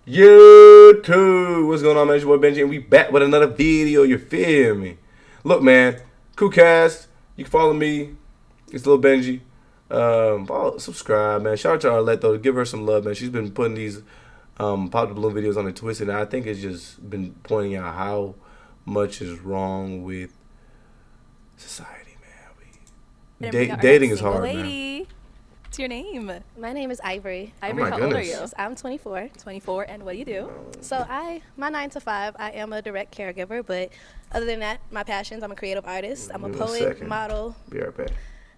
YouTube, what's going on, man? It's your boy Benji, and we back with another video. You feel me? Look, man, Coolcast. You can follow me. It's Lil Benji. Subscribe, man. Shout out to Arlette though. Give her some love, man. She's been putting these Pop the Balloon videos on the Twisted, and I think it's just been pointing out how much is wrong with society, man. Dating is hard, man. What's your name? My name is Ivory. Ivory, how old are you? I'm 24. 24, and what do you do? So my 9 to 5, I am a direct caregiver, but other than that, my passions, I'm a creative artist. I'm a poet, model. Be right back.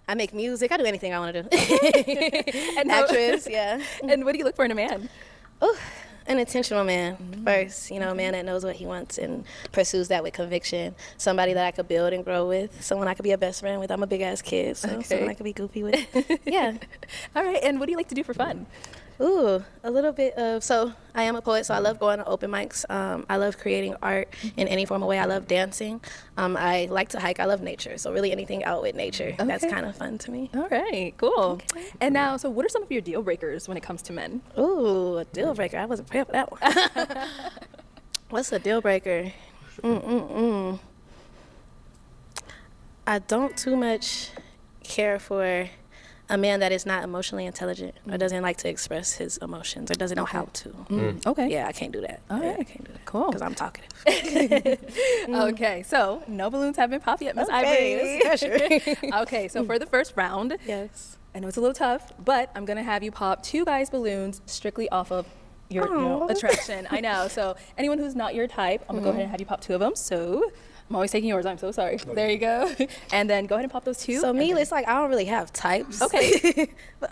I make music. I do anything I want to do. And actress, yeah. And what do you look for in a man? Ooh, an intentional man first, a man that knows what he wants and pursues that with conviction. Somebody that I could build and grow with. Someone I could be a best friend with. I'm a big ass kid, so someone I could be goofy with. Yeah. All right, and what do you like to do for fun? Ooh, a little bit of, so I am a poet, so I love going to open mics. I love creating art in any form of way. I love dancing. I like to hike. I love nature, so really anything out with nature. Okay. That's kind of fun to me. All right, cool. Okay. And now, so what are some of your deal breakers when it comes to men? Ooh, a deal breaker. I wasn't prepared for that one. What's a deal breaker? I don't too much care for a man that is not emotionally intelligent or doesn't like to express his emotions or doesn't know how to. Okay. Yeah, I can't do that. All right. I can't do that. Cool. Because I'm talkative. Okay, so no balloons have been popped yet, Miss Okay. Ivory. Okay, so for the first round, Yes. I know it's a little tough, but I'm going to have you pop 2 guys' balloons strictly off of your attraction. I know. So anyone who's not your type, I'm going to go ahead and have you pop 2 of them. So I'm always taking yours. I'm so sorry. There you go. And then go ahead and pop those 2. So me, it's like I don't really have types. Okay. But,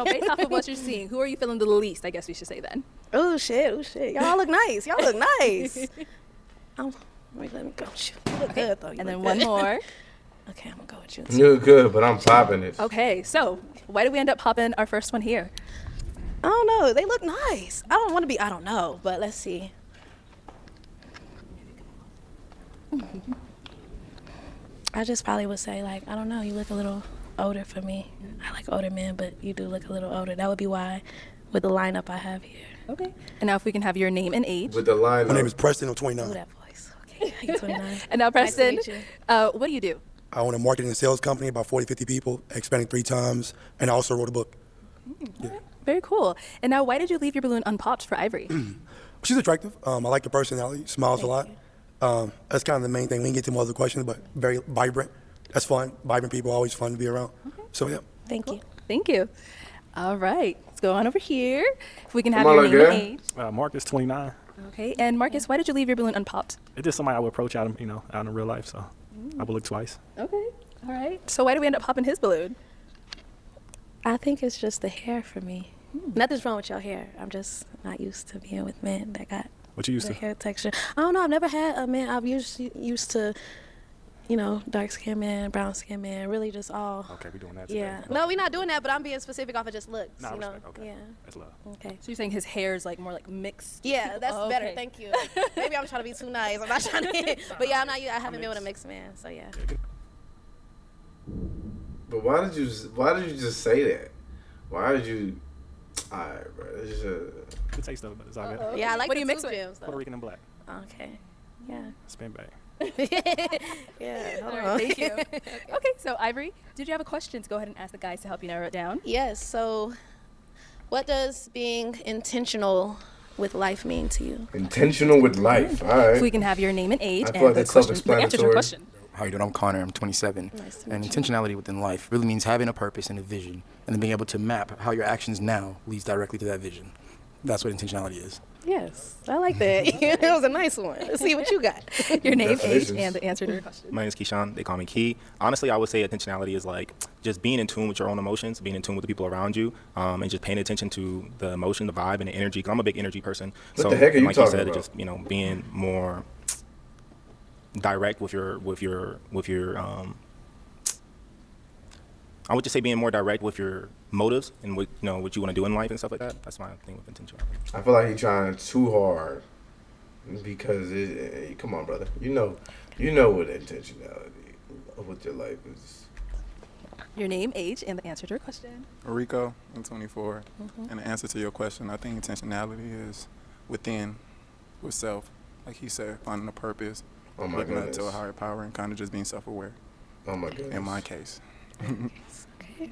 based off of what you're seeing, who are you feeling the least, I guess we should say then. Oh, shit. Y'all look nice. Let me go with you. You look good, though. And then one more. Okay, I'm going to go with you. You're good, but I'm popping it. Okay, so why did we end up popping our first one here? I don't know. They look nice. I don't know, but let's see. I just probably would say, like, I don't know, you look a little older for me. I like older men, but you do look a little older. That would be why with the lineup I have here. Okay. And now if we can have your name and age. With the lineup. My name is Preston. I'm 29. Ooh, that voice. Okay, you're 29. And now, Preston, Nice to meet you. what do you do? I own a marketing and sales company, about 40, 50 people, expanding 3 times, and I also wrote a book. Yeah. Very cool. And now, why did you leave your balloon unpopped for Ivory? She's attractive. I like her personality. Smiles a lot. That's kind of the main thing. We can get to more other questions, but very vibrant. That's fun. Vibrant people are always fun to be around. Okay. So, yeah. Thank you. Thank you. All right. Let's go on over here. If we can have your name and age. Marcus, 29. Okay. And Marcus, why did you leave your balloon unpopped? It's just somebody I would approach out in real life, so I would look twice. Okay. All right. So why did we end up popping his balloon? I think it's just the hair for me. Nothing's wrong with your hair. I'm just not used to being with men that got What you used the to? hair texture. I don't know. I've never had a man. I've used to, dark skin man, brown skin man. Really, just all. Okay, we doing that today. Yeah. No, we're not doing that. But I'm being specific off of just looks. Nah, you know. respect. Okay. Yeah. That's love. Okay. So you're saying his hair is like more like mixed? Yeah, that's Oh, better. okay. Thank you. Maybe I'm trying to be too nice. I'm not trying to. But yeah, I haven't been with a mixed man. So yeah. But why did you just say that? Why did you? Alright, bro. It's just Good taste though, but it's all good. Yeah, I like What do the you mix two with? gems, though. Puerto Rican and black. Okay. Yeah. Spin back. Yeah. Hold All on. right, thank you. Okay, so Ivory, did you have a question? Go ahead and ask the guys to help you narrow it down. Yes. So, what does being intentional with life mean to you? intentional with life. Alright. If we can have your name and age, I feel and like the that's question that answers your self-explanatory. question. How you doing? I'm Connor. I'm 27. Nice to meet And you. intentionality within life really means having a purpose and a vision, and then being able to map how your actions now leads directly to that vision. That's what intentionality is. Yes, I like that. That was a nice one. Let's see what you got. Your name, age, Definitions. and the answer to your question. My name is Keyshawn. They call me Key. Honestly, I would say intentionality is like just being in tune with your own emotions, being in tune with the people around you, and just paying attention to the emotion, the vibe, and the energy. Because I'm a big energy person. What the heck are you like talking you said, about? just being more direct with your I would just say being more direct with your motives and what you want to do in life and stuff like that. That's my thing with intentionality. I feel like he's trying too hard because come on, brother. You know what intentionality with your life is. Your name, age, and the answer to your question. Rico, I'm 24. And the answer to your question, I think intentionality is within, with self. Like he said, finding a purpose, Oh my looking up goodness. to a higher power, and kind of just being self-aware. Oh my goodness. In my case. Okay.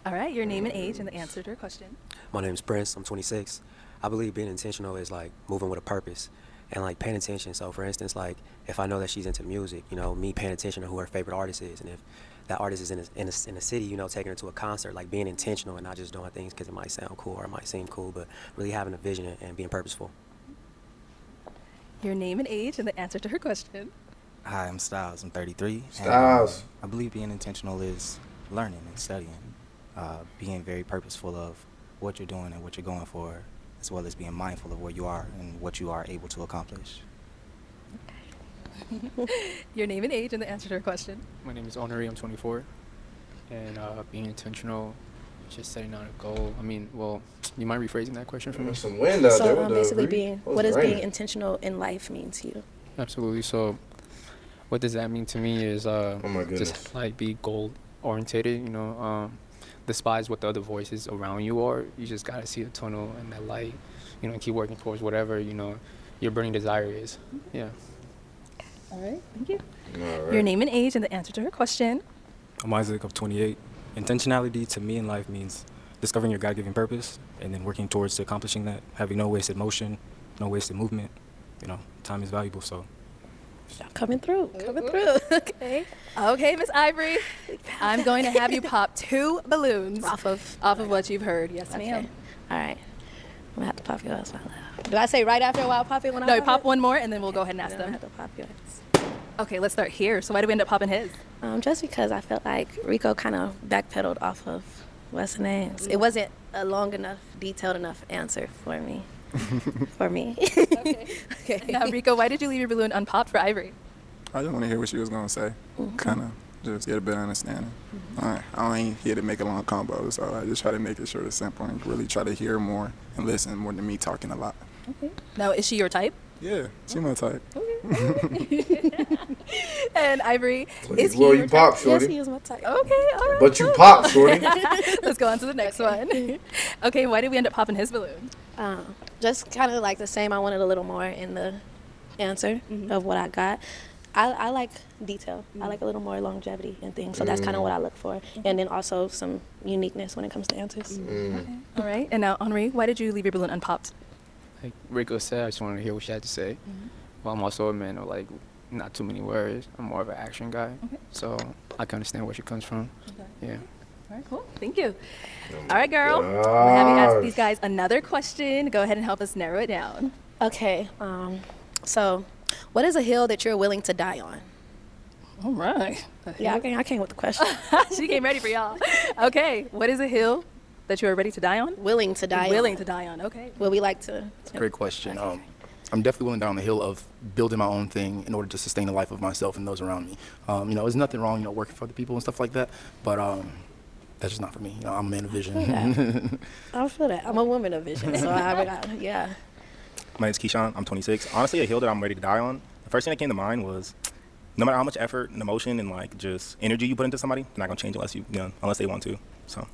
All right, your name and age, and the answer to your question. My name's Prince. I'm 26. I believe being intentional is like moving with a purpose and like paying attention. So for instance, like if I know that she's into music, you know, me paying attention to who her favorite artist is, and if that artist is in a city, you know, taking her to a concert, like being intentional and not just doing things because it might sound cool or it might seem cool, but really having a vision and being purposeful. Your name and age, and the answer to her question. Hi, I'm Styles. I'm 33. Styles. I believe being intentional is learning and studying, being very purposeful of what you're doing and what you're going for, as well as being mindful of where you are and what you are able to accomplish. Your name and age, and the answer to her question. My name is Honoré. I'm 24. And being intentional, just setting out a goal. I mean, well, you mind rephrasing that question for me? There's some wind out there. So basically, what does being raining? intentional in life mean to you? Absolutely. So what does that mean to me is Oh my goodness. just like be goal orientated, you know, despise what the other voices around you are. You just got to see the tunnel and that light, you know, and keep working towards whatever, you know, your burning desire is. Yeah. All right, thank you. All right. Your name and age, and the answer to her question. I'm Isaac. I'm 28. Intentionality to me in life means discovering your God-given purpose and then working towards accomplishing that, having no wasted motion, no wasted movement. You know, time is valuable, so. Y'all coming through. Okay. Okay, Miss Ivory, I'm going to have you pop 2 balloons Off of what you've heard. Yes, Okay. ma'am. All right. I'm gonna have to pop yours while I. Do I say right after a while pop it when I No, pop pop it? one more, and then we'll go ahead and ask Then I them. have to pop yours. Okay, let's start here. So why did we end up popping his? Just because I felt like Rico kind of backpedaled off of what's the names. It wasn't a long enough, detailed enough answer for me. For me. Okay. Now, Rico, why did you leave your balloon unpopped for Ivory? I just want to hear what she was going to say. Kind of just get a better understanding. I ain't here to make a long combo, so I just try to make it short and simple and really try to hear more and listen more than me talking a lot. Okay. Now, is she your type? Yeah, she my type. And Ivory, is he Well, your you pop, type? shorty. Yes, he is my type. Okay, all right. But you pop, shorty. Let's go on to the next one. Okay, why did we end up popping his balloon? Just kind of like the same. I wanted a little more in the answer of what I got. I like detail. I like a little more longevity and things. So that's kind of what I look for. And then also some uniqueness when it comes to answers. Okay. All right. And now, Henri, why did you leave your balloon unpopped? Like Rico said, I just wanted to hear what she had to say. Well, I'm also a man of like not too many words. I'm more of an action guy. Okay. So I can understand where she comes from. Okay. Yeah. All right, cool. Thank you. All right, girl. I'm going to have you ask these guys another question. Go ahead and help us narrow it down. Okay. So what is a hill that you're willing to die on? All right. Yeah, I came with the question. She came ready for y'all. Okay. What is a hill that you are ready to die on? Willing to die Willing on. to die on. Okay. Will we like to? Great question. I'm definitely willing down the hill of building my own thing in order to sustain the life of myself and those around me. You know, there's nothing wrong, you know, working for other people and stuff like that, but that's just not for me. You know, I'm a man of vision. I feel that. I'm a woman of vision, so yeah. My name's Keyshawn. I'm 26. Honestly, a hill that I'm ready to die on. The first thing that came to mind was, no matter how much effort and emotion and like just energy you put into somebody, they're not gonna change unless they want to. So.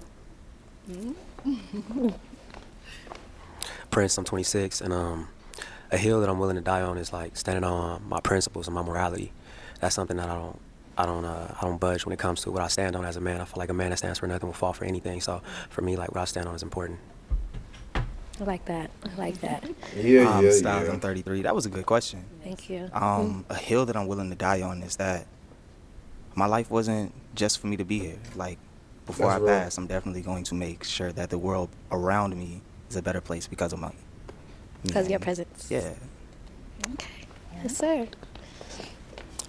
Prince, I'm 26, and a hill that I'm willing to die on is like standing on my principles and my morality. That's something that I don't budge when it comes to what I stand on as a man. I feel like a man that stands for nothing will fall for anything. So for me, like what I stand on is important. I like that. Yeah. Styles, I'm 33. That was a good question. Thank you. A hill that I'm willing to die on is that my life wasn't just for me to be here. Like, before That's I real. pass, I'm definitely going to make sure that the world around me is a better place because of Because of your presence. Yeah. Okay. Yes, sir.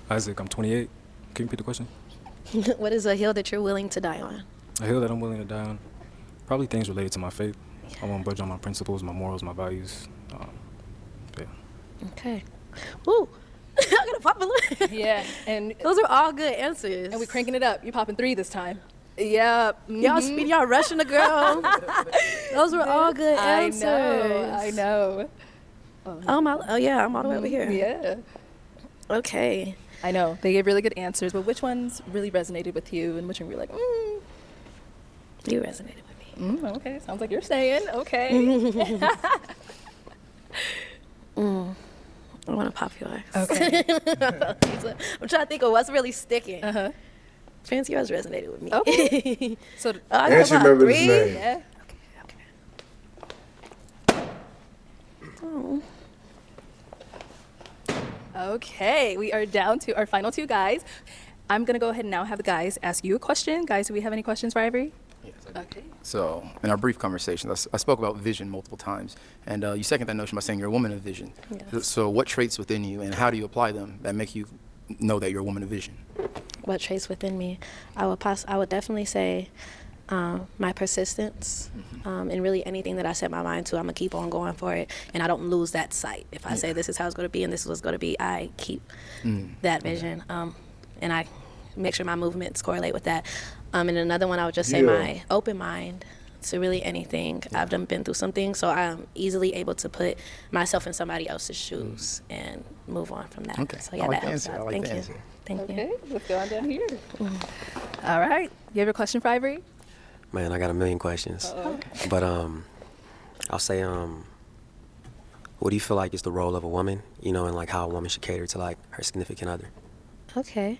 Isaac, I'm 28. Can you repeat the question? What is a hill that you're willing to die on? A hill that I'm willing to die on, probably things related to my faith. I won't budge on my principles, my morals, my values. Yeah. Okay. Woo. I'm gonna pop a balloon. Yeah. And Those are all good answers. we cranking it up. You popping 3 this time. Yep. Y'all speedy, y'all rushing the girl. Those were all good answers. I know. Oh yeah, I'm all the way over here. Yeah. Okay. I know they gave really good answers, but which ones really resonated with you, and which one were you like, You resonated with me. Okay, sounds like you're saying okay. I want to pop yours. Okay. I'm trying to think of what's really sticking. Fancy yours resonated with me. Okay. So I And she got remembered his 3. name. yeah. Oh. Okay, we are down to our final 2 guys. I'm gonna go ahead and now have the guys ask you a question. Guys, do we have any questions for Ivory? Yes, I do. Okay. So, in our brief conversation, I spoke about vision multiple times, and you second that notion by saying you're a woman of vision. Yes. So, what traits within you, and how do you apply them that make you know that you're a woman of vision? What traits within me? I would definitely say my persistence, and really anything that I set my mind to, I'm gonna keep on going for it, and I don't lose that sight. If I say this is how it's gonna be and this is what's gonna be, I keep that vision, and I make sure my movements correlate with that. And another one, I would just say my open mind to really anything. I've been through some things, so I'm easily able to put myself in somebody else's shoes and move on from that. Okay. So yeah, I like that the helps answer. out. I like Thank the you. answer. Thank Okay, you. let's go on down here. All right, you have a question for Ivory? Man, I got a million questions. But I'll say what do you feel like is the role of a woman, you know, and like how a woman should cater to like her significant other? Okay.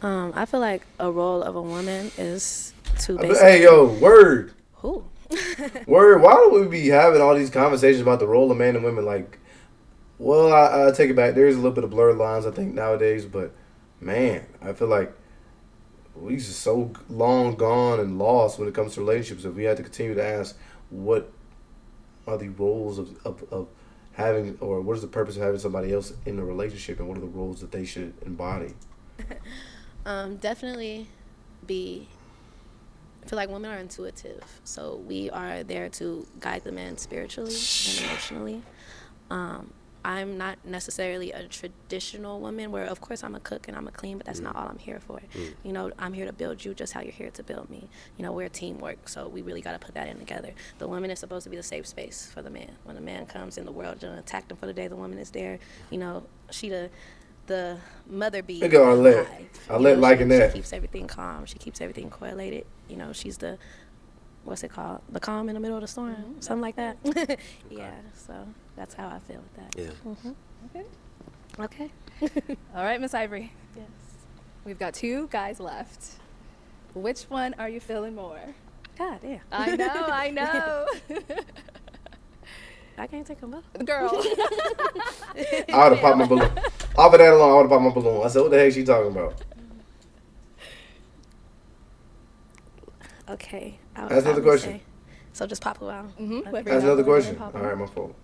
I feel like a role of a woman is to Hey, yo, word. Who? Word. Why do we be having all these conversations about the role of men and women? Like, well, I take it back. There's a little bit of blurred lines, I think, nowadays. But, man, I feel like we just so long gone and lost when it comes to relationships. If we had to continue to ask what are the roles of having, or what is the purpose of having somebody else in a relationship, and what are the roles that they should embody? Definitely I feel like women are intuitive, so we are there to guide the man spiritually and emotionally. I'm not necessarily a traditional woman where, of course, I'm a cook and I'm a clean, but that's not all I'm here for. You know, I'm here to build you just how you're here to build me. You know, we're teamwork, so we really got to put that in together. The woman is supposed to be the safe space for the man. When the man comes in the world to attack them for the day, the woman is there. You know, she the mother bee. Look at Arlette. Arlette liking that. She keeps everything calm. She keeps everything correlated. You know, she's the, what's it called? The calm in the middle of the storm. Something like that. Yeah, so that's how I feel with that. Yeah. Okay. Okay. All right, Miss Ivory. Yes. We've got 2 guys left. Which one are you feeling more? God damn. I know. I can't take them both. Girl. I would have popped my balloon. Off of that alone, I would have popped my balloon. I said, what the heck is she talking about? Okay. That's another question. So just pop who out. That's another question. All right, my fault.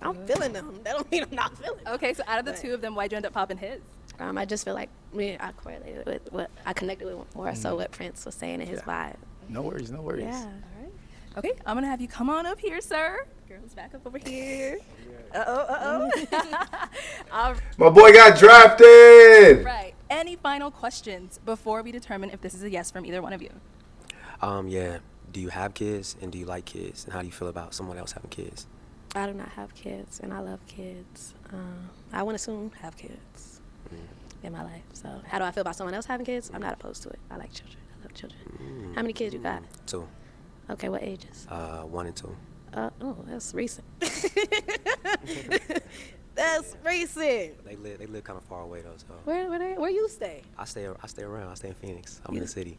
I'm feeling them. That don't mean I'm not feeling them. Okay, so out of the 2 of them, why'd you end up popping his? I just feel like I correlated with what I connected with more so what Prince was saying in his vibe. No worries, no worries. Yeah. All right. Okay, I'm gonna have you come on up here, sir. Girls, back up over here. All My boy got drafted. right. Any final questions before we determine if this is a yes from either one of you? Yeah. Do you have kids, and do you like kids, and how do you feel about someone else having kids? I do not have kids, and I love kids. I want to soon have kids in my life. So how do I feel about someone else having kids? I'm not opposed to it. I like children. I love children. How many kids you got? 2. Okay, what ages? 1 and 2. Oh, that's recent. That's recent. They live kind of far away though. So Where you stay? I stay around. I stay in Phoenix. I'm in the city.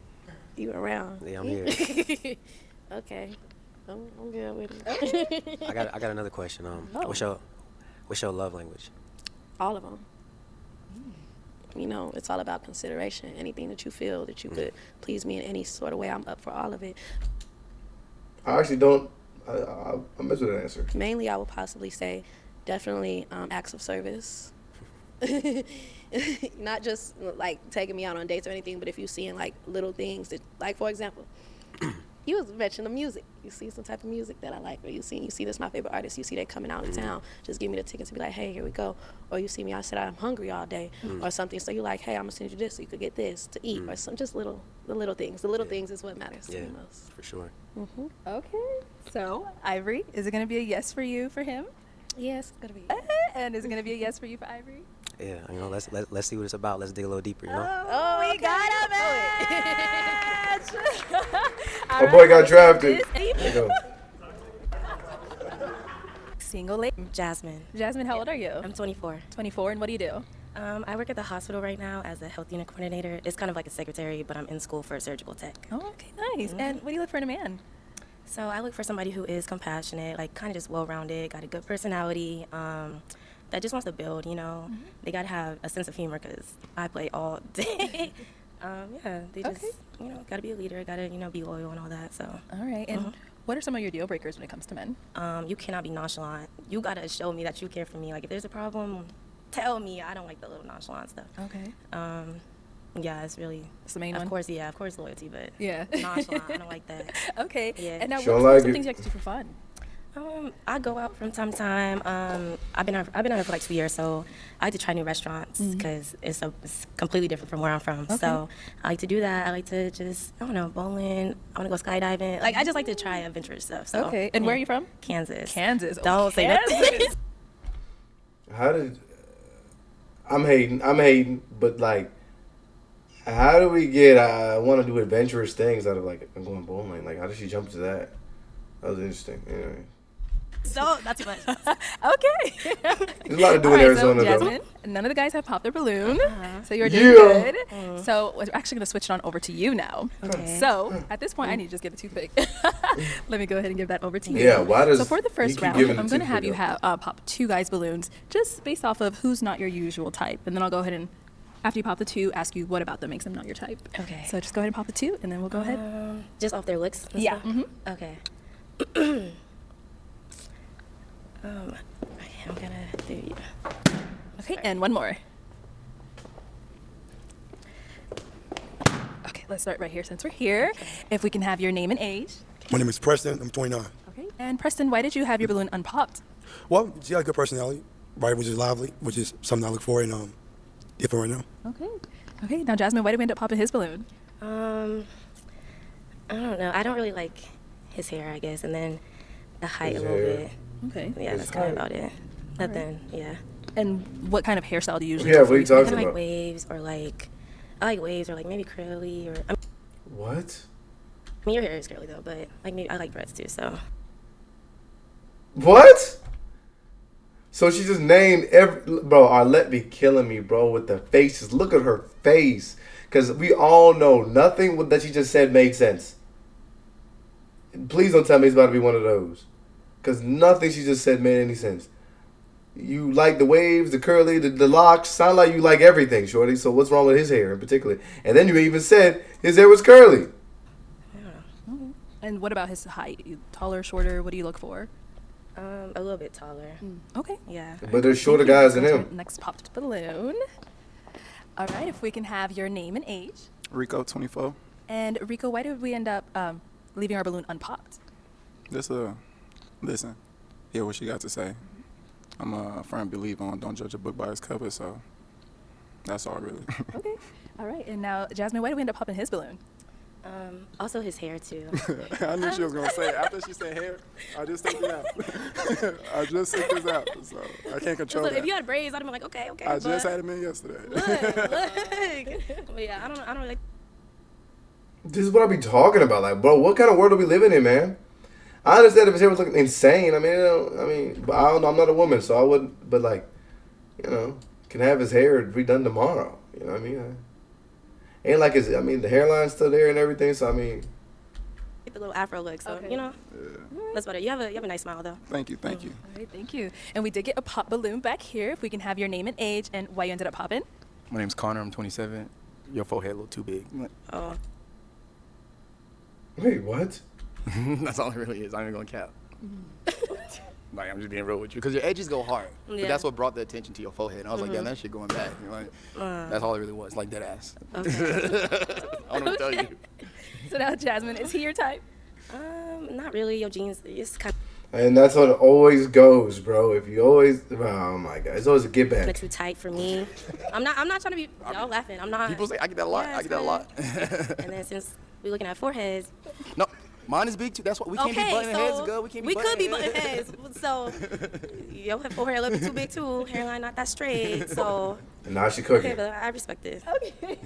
You around? Yeah, I'm here. Okay. I'm good with it. I got another question. What's your love language? All of them. You know, it's all about consideration. Anything that you feel that you could please me in any sort of way, I'm up for all of it. I actually don't. I mess with that answer. Mainly, I would possibly say definitely acts of service. Not just like taking me out on dates or anything, but if you seeing like little things that, like for example, you was mentioning the music. You see some type of music that I like, or you see this my favorite artist. You see they coming out of town. Just give me the tickets and be like, hey, here we go. Or you see me, I said I'm hungry all day, or something. So you're like, hey, I'm gonna send you this so you could get this to eat, or some just the little things. The little things is what matters to me most. For sure. Okay. So, Ivory, is it gonna be a yes for you for him? Yes, it's gonna be. And is it gonna be a yes for you for Ivory? yeah, you know, let's see what it's about. Let's dig a little deeper, you know. Oh, we got a match. My boy got drafted. There you go. Single lady. Jasmine. Jasmine, how old are you? I'm 24. 24, and what do you do? I work at the hospital right now as a health unit coordinator. It's kind of like a secretary, but I'm in school for surgical tech. Oh, okay, nice. And what do you look for in a man? So I look for somebody who is compassionate, like kind of just well-rounded, got a good personality, that just wants to build, you know. They got to have a sense of humor because I play all day. Yeah, they just, you know, got to be a leader, got to, you know, be loyal and all that, so. All right, and what are some of your deal breakers when it comes to men? You cannot be nonchalant. You got to show me that you care for me. Like, if there's a problem, tell me. I don't like the little nonchalant stuff. Okay. Yeah, it's really. It's the main one? Of course, yeah, of course loyalty, but yeah. Nonchalant, I don't like that. Okay. Yeah. And now, Sure what are like some it. things you like to do for fun? I go out from time to time. I've been out here for like 2 years, so I like to try new restaurants because it's completely different from where I'm from. So I like to do that. I like to just, I don't know, bowling. I want to go skydiving. Like, I just like to try adventurous stuff. So, Okay. And where are you from? Kansas. Kansas. Don't say nothing. How did I'm hating, but like, how do we get? I want to do adventurous things out of like I'm going bowling. Like, how did she jump to that? That was interesting. Anyway. So, not too much. Okay. There's a lot to do in All right, Arizona, so, though. Jasmine, none of the guys have popped their balloon, so you're Yeah. doing good. So we're actually going to switch it on over to you now. Okay. So at this point, I need to just get a toothpick. Let me go ahead and give that over to you. Yeah, why does So for the you first keep round, giving I'm the going to have you toothpick pop 2 guys' balloons, just based off of who's not your usual type. And then I'll go ahead and, after you pop the 2, ask you what about them makes them not your type. Okay. So just go ahead and pop the 2, and then we'll go ahead. Just off their looks? and Yeah. stuff? Okay. I'm gonna do you. Okay, and one more. Okay, let's start right here since we're here. If we can have your name and age. My name is Preston. I'm 29. Okay. And Preston, why did you have your balloon unpopped? Well, she got a good personality, right? Which is lively, which is something I look for in different right now. Okay. Okay, now Jasmine, why did we end up popping his balloon? I don't know. I don't really like his hair, I guess, and then the height His a little hair. bit. Okay. Yeah, that's kind of about it. Nothing, yeah. And what kind of hairstyle do you usually Yeah, go what for? are you talking Kind of like about? waves or like, I like waves or like maybe curly or, I What? mean, your hair is curly though, but like maybe I like dreads too, so. What? So she just named bro, Arlette be killing me, bro, with the faces. Look at her face. Because we all know nothing that she just said made sense. Please don't tell me it's about to be one of those. Because nothing she just said made any sense. You like the waves, the curly, the locks. Sound like you like everything, shorty. So what's wrong with his hair in particular? And then you even said his hair was curly. And what about his height? You taller, shorter? What do you look for? A little bit taller. Okay. Yeah. But there's shorter guys than Go to him. our Next popped balloon. All right, if we can have your name and age. Rico, 24. And Rico, why did we end up leaving our balloon unpopped? Just listen, hear what she got to say. I'm a firm believer on don't judge a book by its cover, so that's all really. Okay. All right, and now Jasmine, why did we end up popping his balloon? Also his hair too. I knew she was gonna say it. After she said hair, I just took it out. I just took this out, so I can't control Look, that. if you had braids, I'd have been like, okay. I just had them in yesterday. Look. But yeah, I don't like. This is what I be talking about. Like, bro, what kind of world are we living in, man? I understand if his hair was looking insane. But I don't know. I'm not a woman, so I wouldn't. But like, you know, can have his hair redone tomorrow. You know what I mean? Ain't like his. The hairline's still there and everything. So The little afro look, so you know, that's better. You have a nice smile though. Thank you. All right, thank you. And we did get a pop balloon back here. If we can have your name and age and why you ended up popping. My name's Connor. I'm 27. Your forehead a little too big. Oh. wait, what? That's all it really is. I'm even gonna cap. Like, I'm just being real with you, because your edges go hard. But Yeah. that's what brought the attention to your forehead. And I was like, damn, that shit going back. You know, like, that's all it really was, like dead ass. Okay. I don't know what to tell you. So now, Jasmine, is he your type? Not really. Your jeans, it's kind And that's what it always goes, bro. If you always, oh my God, it's always a get of back. too tight for me. I'm not trying to be. Y'all laughing. I'm not. People say I get that a lot. Yeah, I get that a lot. And then since we're looking at foreheads, No, Mine is big too. That's what we can't be butting heads, girl. We can't be could be butting butting heads. So your forehead a little bit too big too. Hairline not that straight. So And now she cooking. okay, but I respect it. Okay.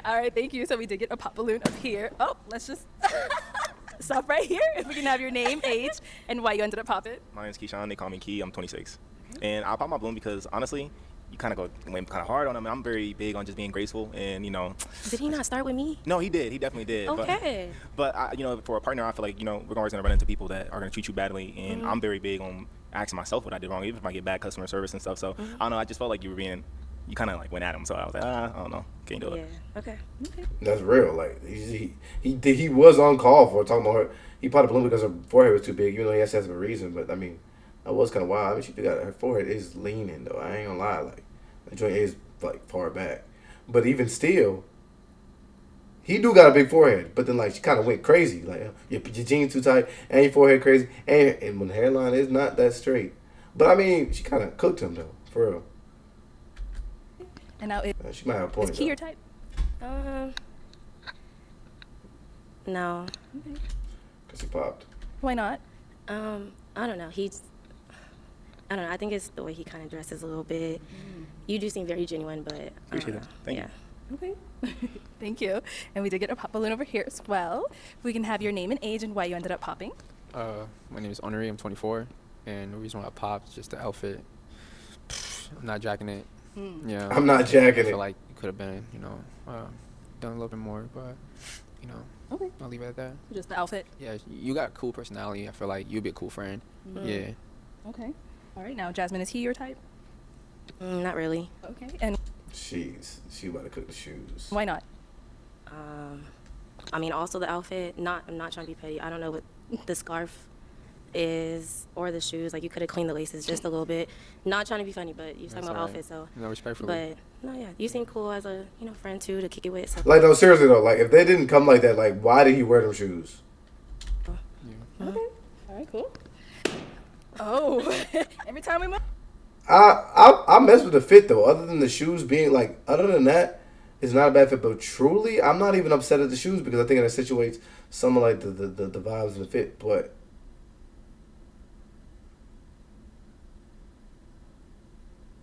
All right, thank you. So we did get a pop balloon up here. Oh, let's just stop right here. If we can have your name, age, and why you ended up popping. My name's Keyshawn. They call me Key. I'm 26. And I pop my balloon because, honestly, you kind of went kind of hard on him. And I'm very big on just being graceful and, you know. Did he not start with me? No, he did. He definitely did. Okay. But I, you know, for a partner, I feel like, you know, we're always going to run into people that are going to treat you badly. And I'm very big on asking myself what I did wrong, even if I get bad customer service and stuff. So, I don't know. I just felt like you kind of like went at him. So I was like, I don't know. Can't do it. Yeah. Okay. That's real. Like he was on call for talking about her. He popped a balloon because her forehead was too big, even though he has to have a reason. But I mean, that was kind of wild. I mean, she got her forehead is leaning though. I ain't gonna lie. Like the joint is like far back. But even still, he do got a big forehead. But then like she kind of went crazy. Like your jeans too tight and your forehead crazy, and when the hairline is not that straight. But I mean, she kind of cooked him though, for real. And now She might have a point. is Key your type? No. Okay. Because he popped. Why not? I don't know. I don't know. I think it's the way he kind of dresses a little bit. You do seem very genuine, but Appreciate it. Thank you. Okay. Thank you. And we did get a pop balloon over here as well. If we can have your name and age and why you ended up popping. My name is Honoré. I'm 24, and the reason why I popped is just the outfit. I'm not jacking it. Yeah. I'm not jacking I feel it. like it could have been, done a little bit more, but Okay. I'll leave it at that. Just the outfit. Yeah, you got a cool personality. I feel like you'd be a cool friend. Yeah. Okay. All right. Now, Jasmine, is he your type? not really. Okay. And She about to cook the shoes. why not? I mean, also the outfit. I'm not trying to be petty. I don't know what the scarf is or the shoes. Like you could have cleaned the laces just a little bit. Not trying to be funny, but you're talking about outfit, so. No, respectfully. But no, yeah, you seem cool as a friend too to kick it with. So. Like no, seriously though. Like if they didn't come like that, like why did he wear them shoes? Okay. All right. Cool. Oh, every time we move. I mess with the fit though. Other than the shoes being like, other than that, it's not a bad fit. But truly, I'm not even upset at the shoes because I think it accentuates some of like the vibes and the fit. But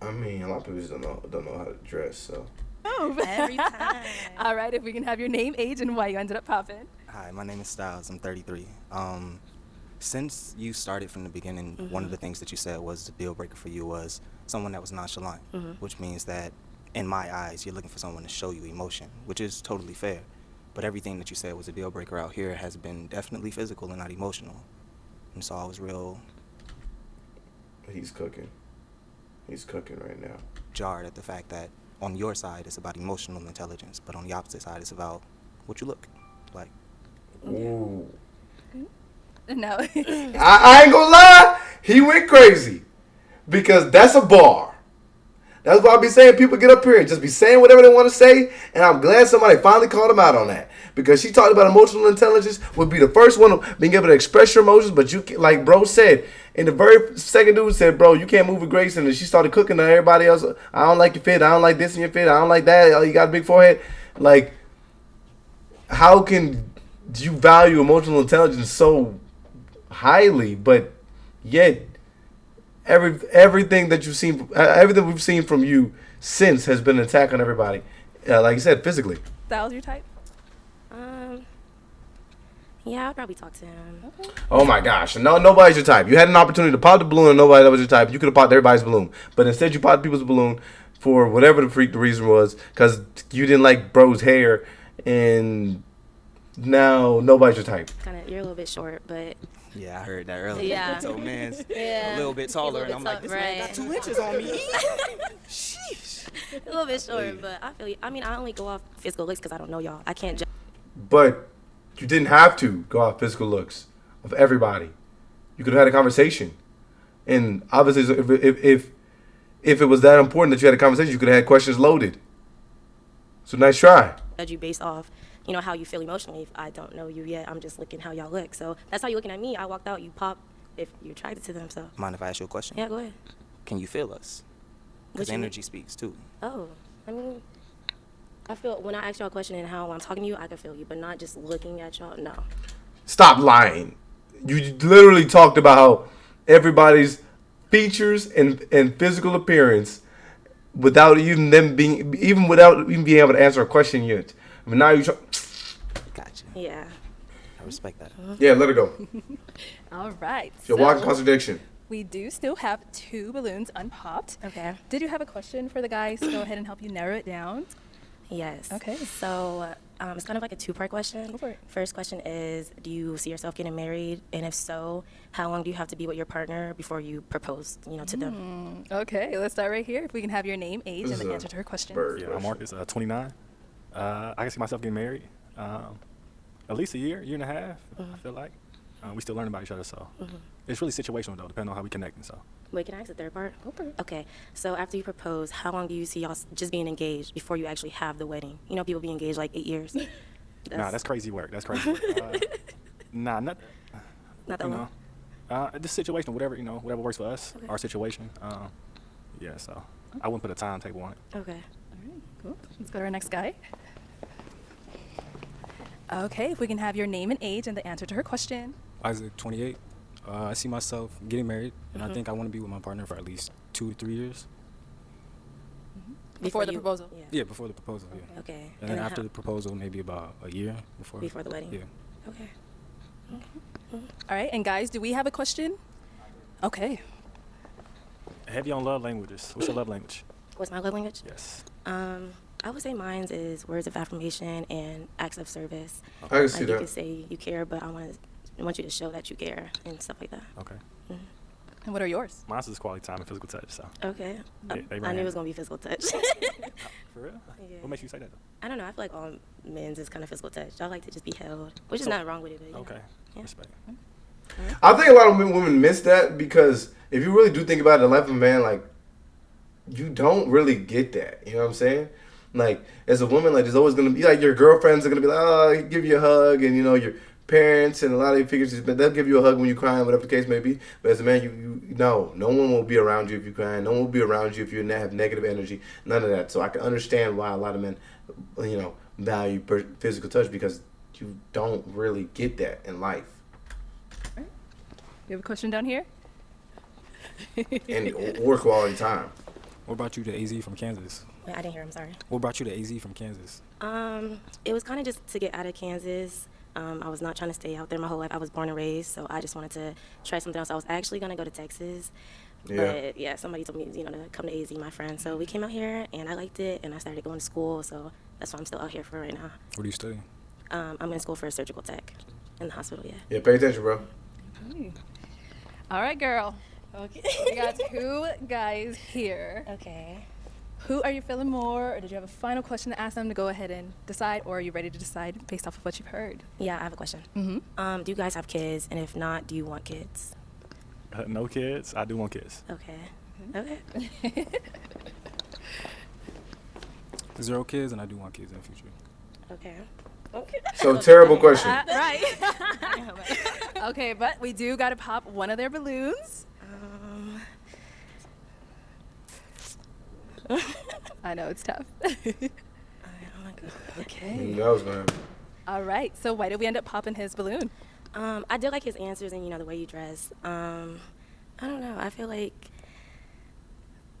I mean, a lot of people just don't know how to dress. So Every time. All right. If we can have your name, age, and why you ended up popping. Hi, my name is Styles. I'm 33. Since you started from the beginning, one of the things that you said was the deal breaker for you was someone that was nonchalant, which means that in my eyes, you're looking for someone to show you emotion, which is totally fair. But everything that you said was a deal breaker out here has been definitely physical and not emotional. And so I was real he's cooking. He's cooking right now. jarred at the fact that on your side, it's about emotional intelligence, but on the opposite side, it's about what you look like. Ooh. No. I ain't gonna lie, he went crazy because that's a bar. That's why I be saying people get up here and just be saying whatever they want to say, and I'm glad somebody finally called him out on that because she talked about emotional intelligence would be the first one of being able to express your emotions, but you like bro said, and the very second dude said, bro, you can't move with grace, and then she started cooking to everybody else. I don't like your fit. I don't like this in your fit. I don't like that. Oh, you got a big forehead. Like, how can you value emotional intelligence so highly, but yet everything that you've seen, everything we've seen from you since has been an attack on everybody, like you said, physically. That was your type? Yeah, I'll probably talk to him. Okay. Oh my gosh, nobody's your type. You had an opportunity to pop the balloon and nobody that was your type. You could have popped everybody's balloon, but instead you popped people's balloon for whatever the reason was, because you didn't like bro's hair, and now nobody's your type. You're a little bit short, but. Yeah, I heard that earlier. Yeah. So man's Yeah. a little bit taller, and I'm like, this man got 2 inches on me. Sheesh. A little bit short, but I feel you. I mean, I only go off physical looks because I don't know y'all. I can't just. But you didn't have to go off physical looks of everybody. You could have had a conversation, and obviously, if it was that important that you had a conversation, you could have had questions loaded. So nice try. Judge you based off, how you feel emotionally. If I don't know you yet, I'm just looking how y'all look. So that's how you're looking at me. I walked out, you pop if you're attracted to them. So. Mind if I ask you a question? Yeah, go ahead. Can you feel us? Because energy speaks too. Oh, I mean, I feel when I ask y'all a question and how I'm talking to you, I can feel you, but not just looking at y'all. No. Stop lying. You literally talked about how everybody's features and physical appearance without even being able to answer a question yet. I mean, now you Gotcha. Yeah. I respect that. yeah, let it go. All right. You're walking contradiction. We do still have 2 balloons unpopped. Okay. Did you have a question for the guys to go ahead and help you narrow it down? Yes. Okay. So it's kind of like a 2-part question. Go for it. First question is, do you see yourself getting married? And if so, how long do you have to be with your partner before you propose, to them? Okay, let's start right here. If we can have your name, age, This and is the a answer to her question. bird. Yeah, I'm Marcus, 29. I can see myself getting married. At least a year and a half, I feel like. We still learning about each other, so it's really situational, though, depending on how we connecting, so. Wait, can I ask the third part? Go for it. Okay, so after you propose, how long do you see y'all just being engaged before you actually have the wedding? People be engaged like 8 years. Nah, that's crazy work. That's crazy work. Not Not that you long? know. This situation, whatever works for us, our situation. Yeah, so I wouldn't put a timetable on it. Okay. All right, cool. Let's go to our next guy. Okay, if we can have your name and age and the answer to her question. Isaac, 28. I see myself getting married, and I think I want to be with my partner for at least 2 to 3 years. Before the proposal? Yeah, before the proposal, yeah. Okay. And then after the proposal, maybe about a year before. Before the wedding? Yeah. Okay. All right, and guys, do we have a question? Okay. Heavy on love languages. What's your love language? What's my love language? Yes. I would say mine is words of affirmation and acts of service. I can see You that. can say you care, but I want you to show that you care and stuff like that. Okay. And what are yours? Mine's is quality time and physical touch, so. Okay. Yeah, they I ran knew it it. was gonna be physical touch. For real? Yeah. What makes you say that, though? I don't know. I feel like all men's is kind of physical touch. I like to just be held, which is not wrong with it. But, Okay. Yeah. Respect. I think a lot of women miss that because if you really do think about it, the life of a man, like, you don't really get that. You know what I'm saying? Like, as a woman, like, there's always going to be, like, your girlfriends are going to be like, oh, give you a hug, and, your parents and a lot of your figures, they'll give you a hug when you're crying, whatever the case may be. But as a man, no one will be around you if you're crying. No one will be around you if you have negative energy. None of that. So I can understand why a lot of men, value physical touch because you don't really get that in life. You have a question down here? And or quality time. What brought you to AZ from Kansas? Wait, I didn't hear. I'm sorry. What brought you to AZ from Kansas? It was kind of just to get out of Kansas. I was not trying to stay out there my whole life. I was born and raised, so I just wanted to try something else. I was actually gonna go to Texas, but yeah, somebody told me, to come to AZ, my friend. So we came out here, and I liked it, and I started going to school. So that's what I'm still out here for right now. What are you studying? I'm in school for a surgical tech in the hospital. Yeah. Yeah, pay attention, bro. Okay. All right, girl. Okay. We got 2 guys here. Okay. Who are you feeling more, or did you have a final question to ask them to go ahead and decide, or are you ready to decide based off of what you've heard? Yeah, I have a question. Mm-hmm. Do you guys have kids? And if not, do you want kids? No kids. I do want kids. Okay. Okay. 0 kids, and I do want kids in the future. Okay. Okay. So terrible question. Right. Okay, but we do got to pop one of their balloons. I know it's tough. Oh my God. Okay. That was gonna happen. All right. So why did we end up popping his balloon? I did like his answers and the way you dress. I don't know. I feel like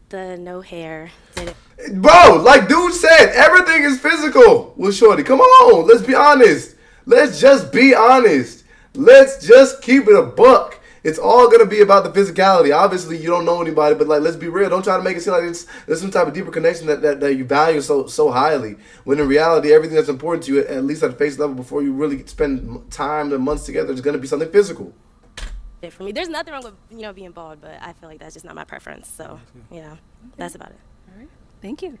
the no hair did it. Bro, like dude said, everything is physical with Shorty. Come on, let's be honest. Let's just be honest. Let's just keep it a buck. It's all gonna be about the physicality. Obviously, you don't know anybody, but like, let's be real. Don't try to make it seem like there's some type of deeper connection that you value so highly. When in reality, everything that's important to you, at least at the face level, before you really spend time and months together, is gonna be something physical. For me, there's nothing wrong with being bald, but I feel like that's just not my preference. So that's about it. All right. Thank you.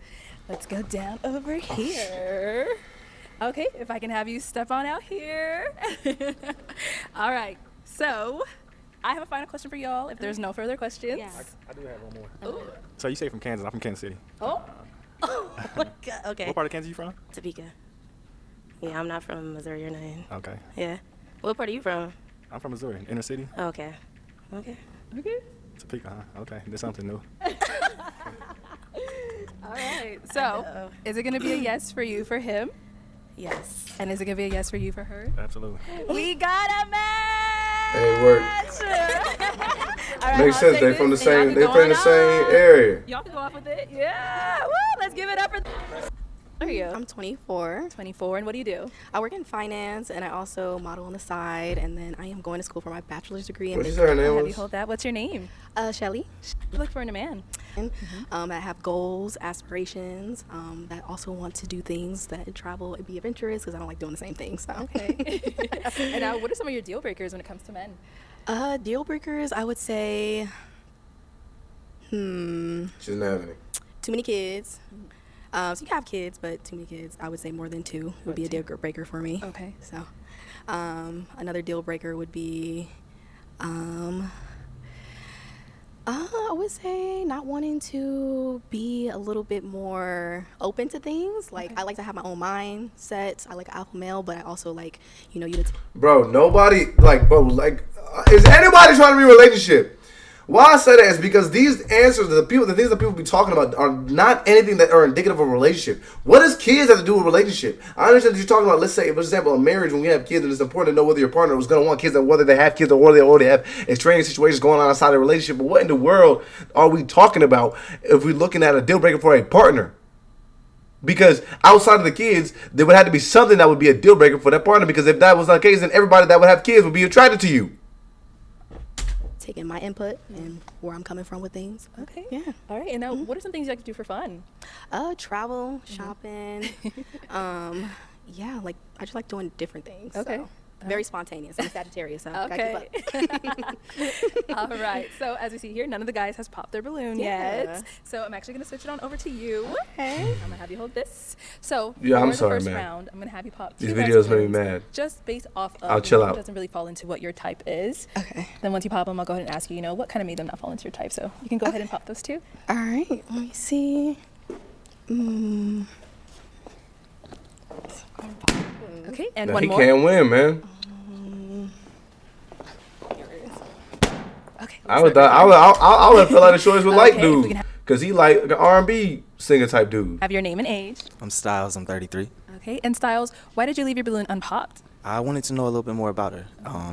Let's go down over here. Okay, if I can have you step on out here. All right. So I have a final question for y'all. If there's no further questions. I do have one more. So you say from Kansas. I'm from Kansas City. Oh. Oh my God. Okay. What part of Kansas are you from? Topeka. Yeah, I'm not from Missouri or nothing. Okay. Yeah. What part are you from? I'm from Missouri, inner city. Oh, okay. Okay. Okay. Topeka, huh? Okay, there's something new. All right. So is it going to be a yes for you for him? Yes. And is it gonna be a yes for you for her? Absolutely. We got a match. Hey, it worked. All right, Makes I'll sense. take They this from the and y'all same. can They go play in on the same off. area. Y'all can go off with it. Yeah. Woo, let's give it up for. What are you? I'm 24. 24, and what do you do? I work in finance, and I also model on the side, and then I am going to school for my bachelor's degree in What'd you say her name Have you was? hold that? What's your name? Shelly. You look for in a man. I have goals, aspirations, that also want to do things that travel and be adventurous because I don't like doing the same thing. So. Okay. And now, what are some of your deal breakers when it comes to men? Deal breakers, I would say, She doesn't have any. too many kids. So you can have kids, but too many kids. I would say more than two would be a deal breaker for me. Okay. So, another deal breaker would be, I would say not wanting to be a little bit more open to things. Like, I like to have my own mindset. I like an alpha male, but I also like, you to Bro, nobody, is anybody trying to be in a relationship? Why I say that is because these answers, the things that people be talking about are not anything that are indicative of a relationship. What does kids have to do with a relationship? I understand that you're talking about, let's say, for example, a marriage when we have kids, and it's important to know whether your partner was going to want kids or whether they have kids or whether they already have extraneous situations going on outside the relationship. But what in the world are we talking about if we're looking at a deal breaker for a partner? Because outside of the kids, there would have to be something that would be a deal breaker for that partner, because if that was not the case, then everybody that would have kids would be attracted to you. taking my input and where I'm coming from with things. Okay. Yeah. All right. And now, what are some things you like to do for fun? Travel, shopping. Yeah, like I just like doing different things. Okay. So. Very spontaneous. I'm Sagittarius, so Okay. gotta keep up. All right. So as we see here, none of the guys has popped their balloon yet. So I'm actually going to switch it on over to you. Okay. I'm going to have you hold this. So Yeah, I'm for sorry, the first man. round, I'm going to have you pop These two guys' videos make me balloons mad. just based off of I'll chill one out. doesn't really fall into what your type is. Okay. Then once you pop them, I'll go ahead and ask you, what kind of made them not fall into your type. So you can go ahead and pop those two. All right. Let me see. Okay. And Now, one he more. can't win, man. Okay. I would let feel like the shortest would like Okay, if we dude, can cause he like an R&B singer type dude. Have your name and age. I'm Styles. I'm 33. Okay. And Styles, why did you leave your balloon unpopped? I wanted to know a little bit more about her.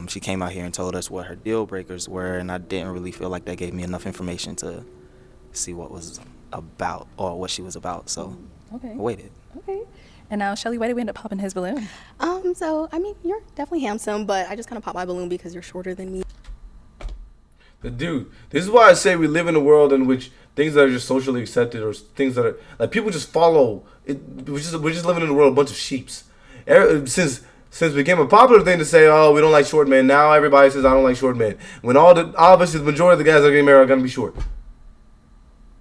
She came out here and told us what her deal breakers were, and I didn't really feel like that gave me enough information to see what was about or what she was about. So Okay. I waited. Okay. And now, Shelly, why did we end up popping his balloon? So I mean, you're definitely handsome, but I just kind of popped my balloon because you're shorter than me. Dude, this is why I say we live in a world in which things that are just socially accepted or things that are like people just follow. We're just living in a world of a bunch of sheeps. Since it became a popular thing to say, oh, we don't like short men, now everybody says I don't like short men. When obviously the majority of the guys that are getting married are gonna be short.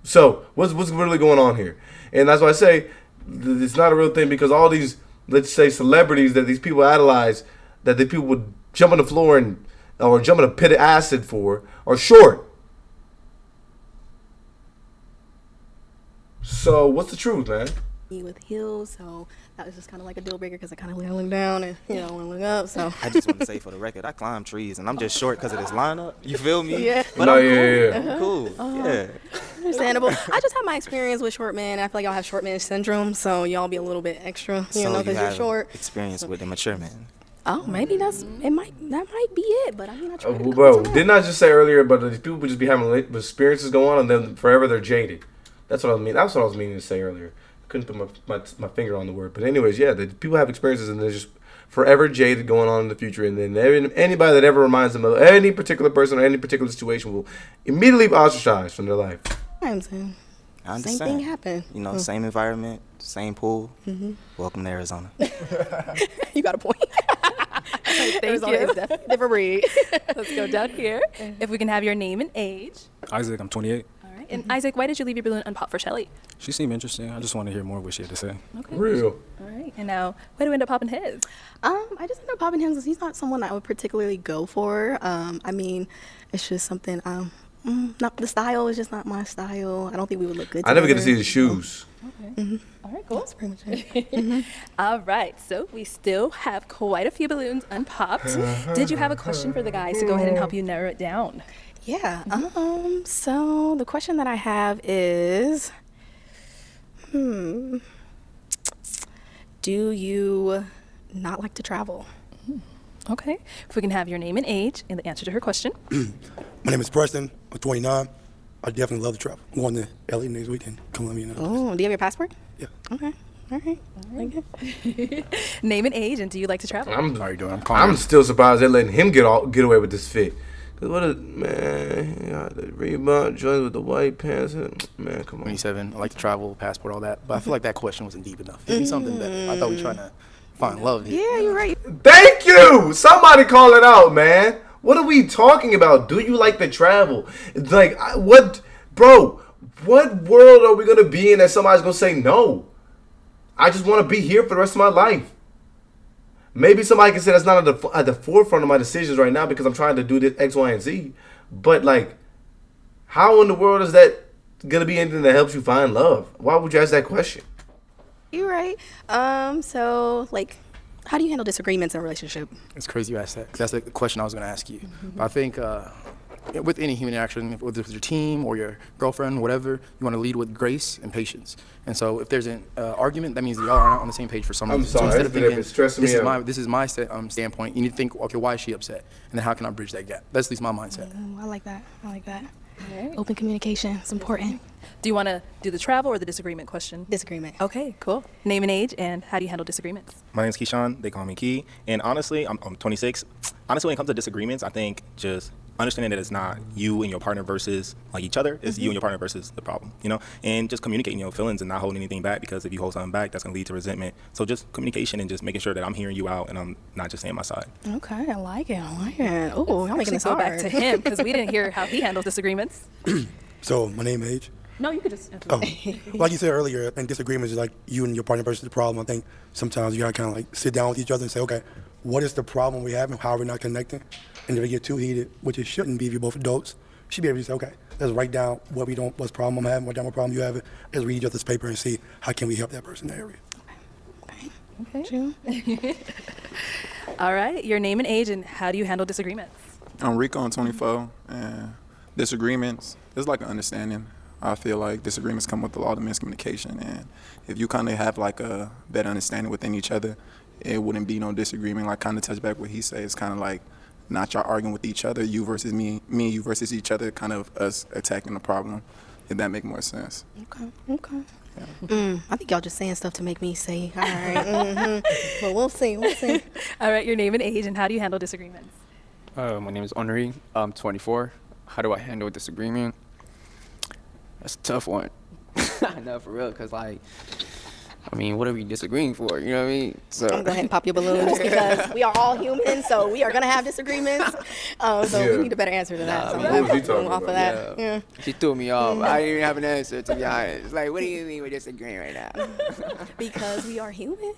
So what's really going on here? And that's why I say it's not a real thing, because all these, let's say, celebrities that these people idolize, that the people would jump on the floor or jump in a pit of acid for, are short. So what's the truth, man? With heels, so that was just kind of like a deal breaker because I kind of look down and want to look up. So I just want to say for the record, I climb trees, and I'm just short because of this lineup. You feel me? Yeah. But No, I'm yeah, cool. yeah. I'm cool. Yeah. understandable. I just have my experience with short men. I feel like y'all have short man syndrome, so y'all be a little bit extra, So you because you're have short. experience with the mature man. Oh, maybe that might be it. But I mean, I tried. Bro, didn't I just say earlier, but these people would just be having experiences go on and then forever they're jaded. That's what I mean. That's what I was meaning to say earlier. Couldn't put my finger on the word, but anyways, yeah, the people have experiences and they're just forever jaded going on in the future, and then anybody that ever reminds them of any particular person or any particular situation will immediately be ostracized from their life. I Same understand. thing happened. You know, same environment, same pool. Welcome to Arizona. You got a point. Thank Arizona you. is definitely different breed. Let's go down here. If we can have your name and age. Isaac, I'm 28. All right. And Isaac, why did you leave your balloon unpopped for Shelly? She seemed interesting. I just want to hear more what she had to say. Okay. Real. All right. And now, why do we end up popping his? I just ended up popping him because he's not someone that I would particularly go for. I mean, it's just something. Not the style is just not my style. I don't think we would look good I never get to together. see his shoes. Okay. All right, cool. That's pretty much it. All right. So we still have quite a few balloons unpopped. Did you have a question for the guys to go ahead and help you narrow it down? Yeah. So the question that I have is, do you not like to travel? Okay. If we can have your name and age and the answer to her question. My name is Preston. I'm 29. I definitely love to travel. I'm going to LA next weekend. Columbia. Oh, do you have your passport? Yeah. Okay. All right. Name and age, and do you like to travel? How are you doing? I'm still surprised they're letting him get away with this fit. Cause what a man, he got the Reebok joints with the white pants. Man, come on. 27. I like to travel, passport, all that. But I feel like that question wasn't deep enough. Give me something better. I thought we were trying to find love here. Yeah, you're right. Thank you. Somebody call it out, man. What are we talking about? Do you like to travel? It's like what, bro? What world are we gonna be in that somebody's gonna say no? I just want to be here for the rest of my life. Maybe somebody can say that's not at the forefront of my decisions right now because I'm trying to do this X, Y, and Z. But like, how in the world is that gonna be anything that helps you find love? Why would you ask that question? You're right. So like, how do you handle disagreements in a relationship? It's crazy you asked that, because that's the question I was going to ask you. But I think with any human interaction, whether it's your team or your girlfriend, whatever, you want to lead with grace and patience. And so if there's an argument, that means that y'all are not on the same page for some reason. I'm sorry, so instead of thinking, this is my standpoint, you need to think, okay, why is she upset? And then how can I bridge that gap? That's at least my mindset. I like that. Right. Open communication is important. Do you want to do the travel or the disagreement question? Disagreement. Okay, cool. Name and age, and how do you handle disagreements? My name's Keyshawn. They call me Key. And honestly, I'm 26. Honestly, when it comes to disagreements, I think just understanding that it's not you and your partner versus like each other. It's you and your partner versus the problem, you know? And just communicating your feelings and not holding anything back, because if you hold something back, that's going to lead to resentment. So just communication and just making sure that I'm hearing you out and I'm not just saying my side. Okay, I like it. Oh, y'all making this go hard. back to him because we didn't hear how he handles disagreements. So my name, age. No, you could just answer. Oh, like you said earlier, I think disagreements is like you and your partner versus the problem. I think sometimes you gotta kind of like sit down with each other and say, okay, what is the problem we have and how are we not connecting? And if it get too heated, which it shouldn't be if you're both adults, you should be able to say, okay, let's write down what's problem I'm having, write down what problem you have, let's read each other's paper and see how can we help that person in that area. Okay. All right, your name and age, and how do you handle disagreements? I'm Rico, I'm 24, and disagreements, there's like an understanding. I feel like disagreements come with a lot of miscommunication, and if you kind of have like a better understanding within each other, it wouldn't be no disagreement. Like kind of touch back what he said, it's kind of like not y'all arguing with each other, you versus me, you versus each other, kind of us attacking the problem, if that make more sense. Okay. Yeah. I think y'all just saying stuff to make me say, all right. But we'll see. All right, your name and age, and how do you handle disagreements? My name is Henri. I'm 24. How do I handle disagreement? That's a tough one. No, for real, because like, I mean, what are we disagreeing for? You know what I mean? So I'm going to go ahead and pop your balloon just because we are all human, so we are going to have disagreements. We need a better answer to that. So I'm going to move off of that. Yeah. She threw me off. I didn't even have an answer, to be honest. Like, what do you mean we're disagreeing right now? Because we are human.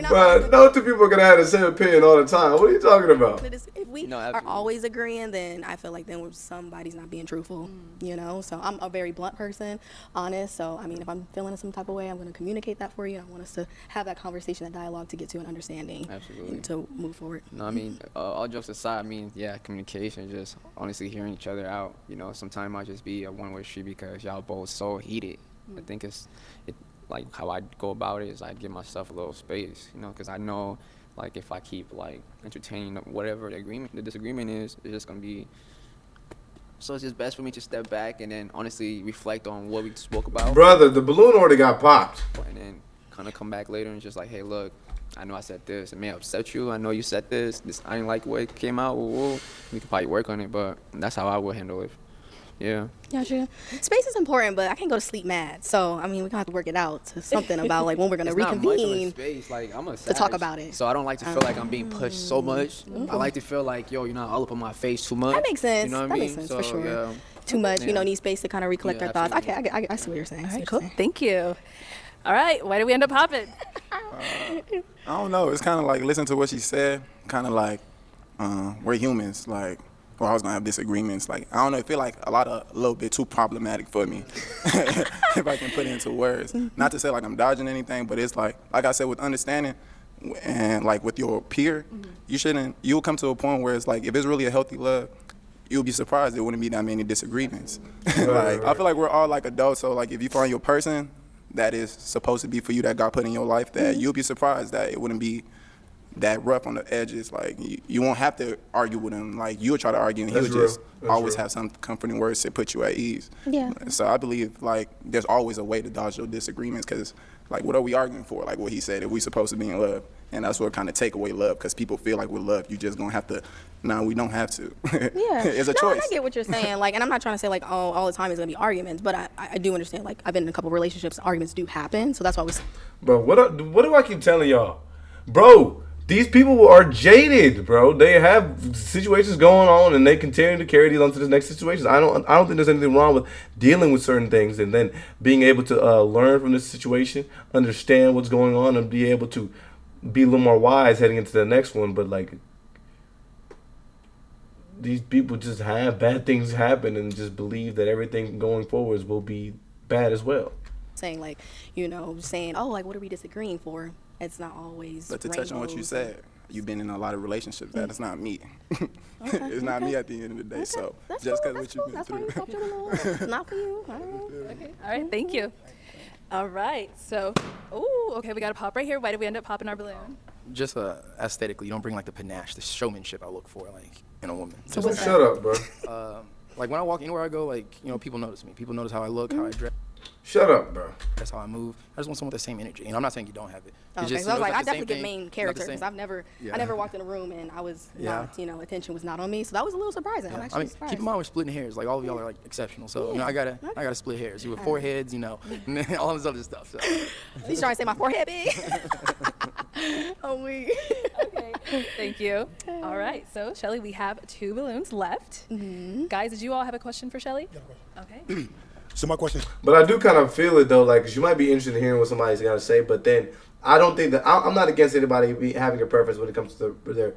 But no two people are gonna have the same opinion all the time. What are you talking about? If we are always agreeing, then I feel like then somebody's not being truthful, you know? So I'm a very blunt person, honest. So, I mean, if I'm feeling some type of way, I'm going to communicate that for you. I want us to have that conversation, that dialogue to get to an understanding. Absolutely. And to move forward. No, I mean, all jokes aside, I mean, yeah, communication, just honestly hearing each other out. You know, sometimes might just be a one-way street because y'all both so heated. I think it's like how I go about it is I give myself a little space, you know, because I know like if I keep like entertaining whatever the disagreement is, it's just gonna be. So it's just best for me to step back and then honestly reflect on what we spoke about. Brother, the balloon already got popped. And then kind of come back later and just like, hey, look, I know I said this. It may upset you. I know you said this. I didn't like the way it came out. We could probably work on it, but that's how I would handle it. Yeah. Gotcha. Space is important, but I can't go to sleep mad. So, I mean, we're going to have to work it out to something about, like, when we're going to reconvene space. Like, I'm a to talk about it. So I don't like to feel like I'm being pushed so much. I like to feel like, yo, you're not all up on my face too much. That makes sense. You know what I mean? Makes sense, so, for sure. Yeah. Too much, you know, need space to kind of recollect our thoughts. Absolutely. I see what you're saying. All right, cool. Thank you. All right, why did we end up hopping? I don't know. It's kind of like, listen to what she said, kind of like, we're humans, like, or I was gonna have disagreements. Like, I don't know, I feel like a little bit too problematic for me, if I can put it into words. Not to say like I'm dodging anything, but it's like I said, with understanding and like with your peer, you'll come to a point where it's like, if it's really a healthy love, you'll be surprised there wouldn't be that many disagreements. Like, I feel like we're all like adults, so like if you find your person, that is supposed to be for you that God put in your life, that you'll be surprised that it wouldn't be that rough on the edges. Like you won't have to argue with him. Like you'll try to argue and he'll just always have some comforting words to put you at ease. Yeah. So I believe like there's always a way to dodge your disagreements, because like what are we arguing for? Like what he said, if we supposed to be in love, and that's what kind of take away love, because people feel like with love you just gonna have to. No, we don't have to. Yeah, it's a no, choice. and I get what you're saying. Like, and I'm not trying to say like, oh, all the time is gonna be arguments, but I do understand. Like, I've been in a couple relationships, arguments do happen, so that's why we. Bro, what do I keep telling y'all, bro? These people are jaded, bro. They have situations going on, and they continue to carry these on to the next situations. I don't think there's anything wrong with dealing with certain things and then being able to learn from this situation, understand what's going on, and be able to be a little more wise heading into the next one. But like, these people just have bad things happen and just believe that everything going forwards will be bad as well. Saying like, you know, saying, oh, like what are we disagreeing for? It's not always. But to touch on what you said, you've been in a lot of relationships. That is not me. It's not me at the end of the day. So That's just cool, because what you've been that's why through. you talked to the Lord. It's not for you. All right. Okay. All right. Thank you. All right. So, okay, we got a pop right here. Why did we end up popping our balloon? Just aesthetically, you don't bring like the panache, the showmanship I look for like in a woman. So shut up, bro. Like when I walk anywhere I go, like, you know, people notice me. People notice how I look, how I dress. Shut up, bro. That's how I move. I just want someone with the same energy. And I'm not saying you don't have it. Okay, Just, so I was like, I the same definitely get thing, main not character the same- because I never walked in a room and I was not, you know, attention was not on me. So that was a little surprising. I'm I actually mean, surprised. keep in mind we're splitting hairs. Like all of y'all are like exceptional. So you know, I gotta split hairs. You with foreheads, you know, and then all this other stuff. So. He's trying to say my forehead big. Oh, we. Okay. Thank you. All right. So, Shelly, we have 2 balloons left. Guys, did you all have a question for Shelly? Okay. So my question. But I do kind of feel it though, like, 'cause you might be interested in hearing what somebody's got to say, but then I don't think that I'm not against anybody having a preference when it comes to their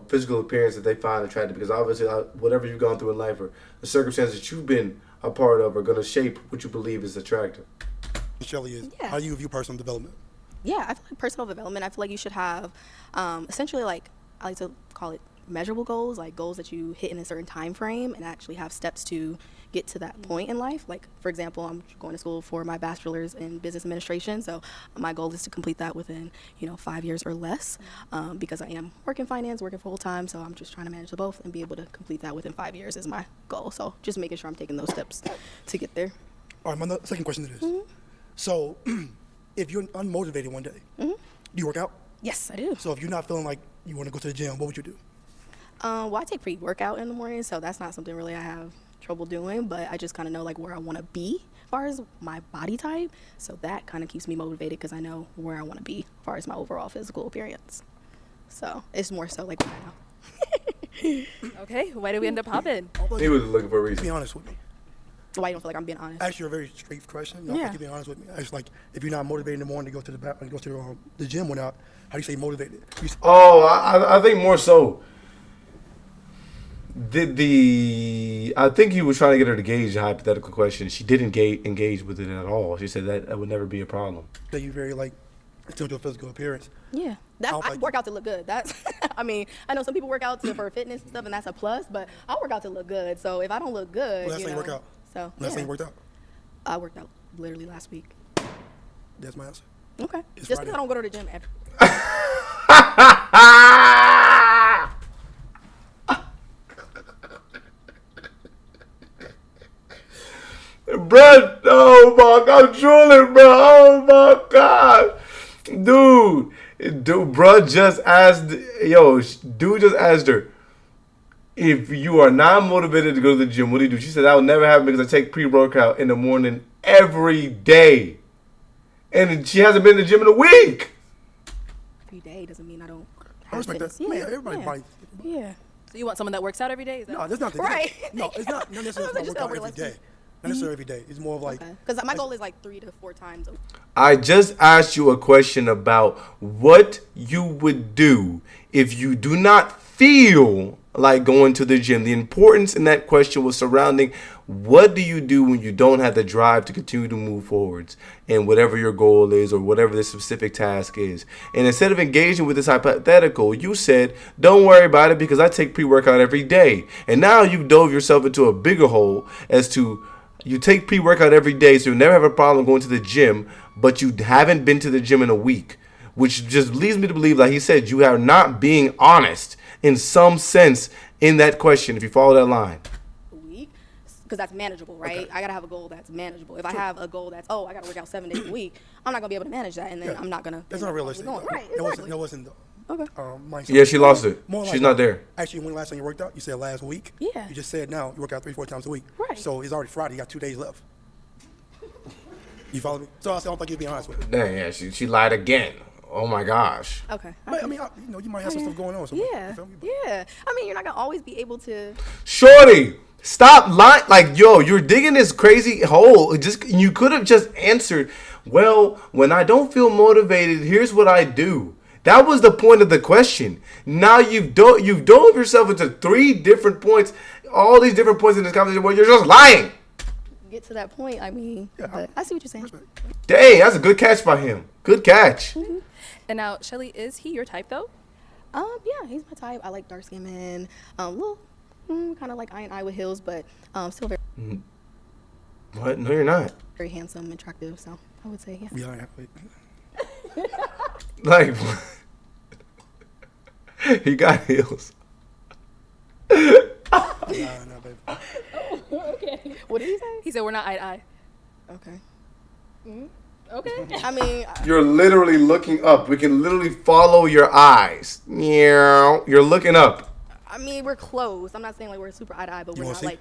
physical appearance that they find attractive, because obviously whatever you've gone through in life or the circumstances that you've been a part of are going to shape what you believe is attractive. Shelly is. Yeah. How do you view personal development? Yeah, I feel like personal development, I feel like you should have essentially, like, I like to call it measurable goals, like goals that you hit in a certain time frame and actually have steps to get to that point in life. Like, for example, I'm going to school for my bachelor's in business administration, so my goal is to complete that within, 5 years or less, because I am working finance, working full time, so I'm just trying to manage the both and be able to complete that within 5 years is my goal. So just making sure I'm taking those steps to get there. All right, my second question is, so if you're unmotivated one day, do you work out? Yes, I do. So if you're not feeling like you want to go to the gym, what would you do? Well, I take pre-workout in the morning, so that's not something really I have trouble doing, but I just kind of know like where I want to be as far as my body type, so that kind of keeps me motivated because I know where I want to be as far as my overall physical appearance. So it's more so like what I know. Okay, why did we end up popping? He was looking for a reason. Be honest with me. Why you don't feel like I'm being honest? Ask you a very straight question. You know, Yeah. like you being honest with me. It's like if you're not motivated in the morning to go to the gym without, how do you stay motivated? I think more so. I think he was trying to get her to gauge a hypothetical question. She didn't engage with it at all. She said that would never be a problem. That you very like into your physical appearance. Yeah, I work out to look good. That's, I mean, I know some people work out for fitness and stuff, and that's a plus. But I work out to look good. So if I don't look good, Well, that's how you work out. So Last time you worked out? I worked out literally last week. That's my answer. Okay. It's Just Friday. because I don't go to the gym every. Bruh, oh my God, I'm drooling, bro. Oh my God. Dude, bruh just asked, dude just asked her, if you are not motivated to go to the gym, what do you do? She said, that would never happen because I take pre-workout in the morning every day. And she hasn't been to the gym in a week. Every day doesn't mean I don't. I respect that. Yeah, Everybody body. Yeah. So you want someone that works out every day? Is that No, that's not the Right. No, it's not necessarily Just work out over every less day. Not necessarily every day. It's more of like. Because my goal is like 3 to 4 times a week. I just asked you a question about what you would do if you do not feel like going to the gym. The importance in that question was surrounding what do you do when you don't have the drive to continue to move forwards and whatever your goal is or whatever the specific task is. And instead of engaging with this hypothetical, you said, don't worry about it because I take pre-workout every day. And now you've dove yourself into a bigger hole as to You take pre-workout every day, so you never have a problem going to the gym, but you haven't been to the gym in a week, which just leads me to believe, like he said, you are not being honest in some sense in that question, if you follow that line. A week? Because that's manageable, right? Okay. I got to have a goal that's manageable. If I have a goal that's, I got to work out 7 days a week, I'm not going to be able to manage that, and then I'm not going to. That's not realistic. Right, exactly. That wasn't okay. Yeah, she lost it. She's not there. Actually, when last time you worked out, you said last week. Yeah. You just said now you work out 3-4 times a week. Right. So it's already Friday. You got 2 days left. You follow me? So I don't think you'd be honest with it. Dang, yeah, she lied again. Oh my gosh. Okay. I mean, you might have some stuff going on. Yeah. Yeah. I mean, you're not gonna always be able to. Shorty, stop lying. Like, yo, you're digging this crazy hole. You could have just answered, well, when I don't feel motivated, here's what I do. That was the point of the question. Now you've dove yourself into 3 different points, all these different points in this conversation where you're just lying. Get to that point. I mean, but I see what you're saying. Dang, that's a good catch by him. Good catch. Mm-hmm. And now, Shelly, is he your type though? Yeah, he's my type. I like dark skinned men. Little, kind of like eye and eye with heels, but still very. What? No, you're not. Very handsome, attractive. So I would say, yeah. We are happy. Like, he got heels. Nah, baby. Okay. What did he say? He said we're not eye to eye. Okay. Okay. I mean, You're literally looking up. We can literally follow your eyes. You're looking up. I mean, we're close. I'm not saying like we're super eye to eye, but we're not like.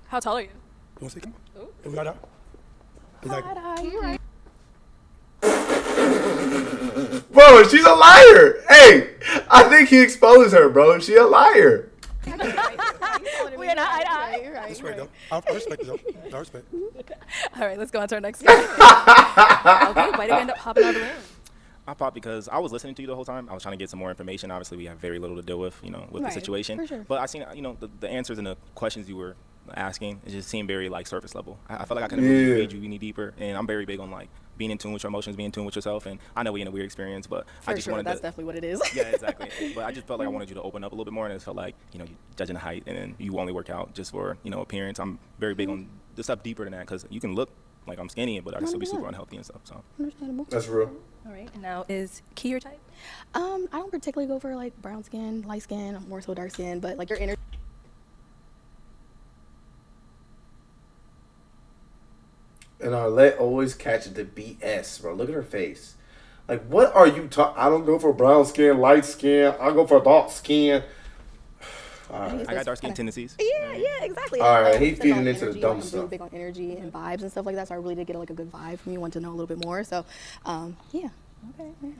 How tall are you? You want to see? Come on. We got out. Eye to eye. You're right. Bro, she's a liar. Hey, I think he exposed her, bro. She a liar. We're not eye to eye. You're right. Respect, though. I respect it, though. I respect. All right, let's go on to our next guy. Okay, why did we end up popping our balloon? I popped because I was listening to you the whole time. I was trying to get some more information. Obviously, we have very little to deal with, with the situation. For sure. But I seen, the answers and the questions you were asking, it just seemed very like surface level. I felt like I couldn't really read you any deeper, and I'm very big on like being in tune with your emotions, being in tune with yourself. And I know we're in a weird experience, but I just wanted that's definitely what it is. Yeah, exactly. But I just felt like I wanted you to open up a little bit more, and it felt like you judging the height, and then you only work out just for appearance. I'm very big on the stuff deeper than that, because you can look like I'm skinny, but I can still be super unhealthy and stuff. So understandable. That's real. All right, and now is Key your type? I don't particularly go for like brown skin, light skin. I'm more so dark skin, but like your energy. And Arlette always catches the BS, bro. Look at her face. Like, what are you talking? I don't go for brown skin, light skin. I go for dark skin. I got dark skin tendencies. Yeah, exactly. All right, he's feeding into the dumb I'm stuff. really big on energy and vibes and stuff like that, so I really did get like a good vibe from you. Want to know a little bit more, so yeah. Okay. Yeah.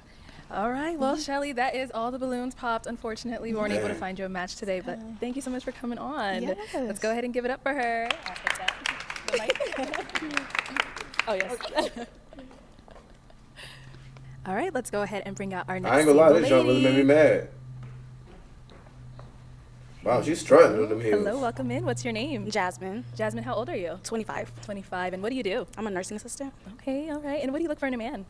All right, well, Shelly, that is all the balloons popped. Unfortunately, we weren't able to find you a match today, but thank you so much for coming on. Yes. Let's go ahead and give it up for her. I'll take that. The mic. Oh, yes. All right, let's go ahead and bring out our next I ain't gonna lie, single this joint really made me lady. mad. Wow, she's strutting with them heels. Hello, welcome in. What's your name? Jasmine, Jasmine, how old are you? 25. 25. And what do you do? I'm a nursing assistant. Okay, all right. And what do you look for in a man?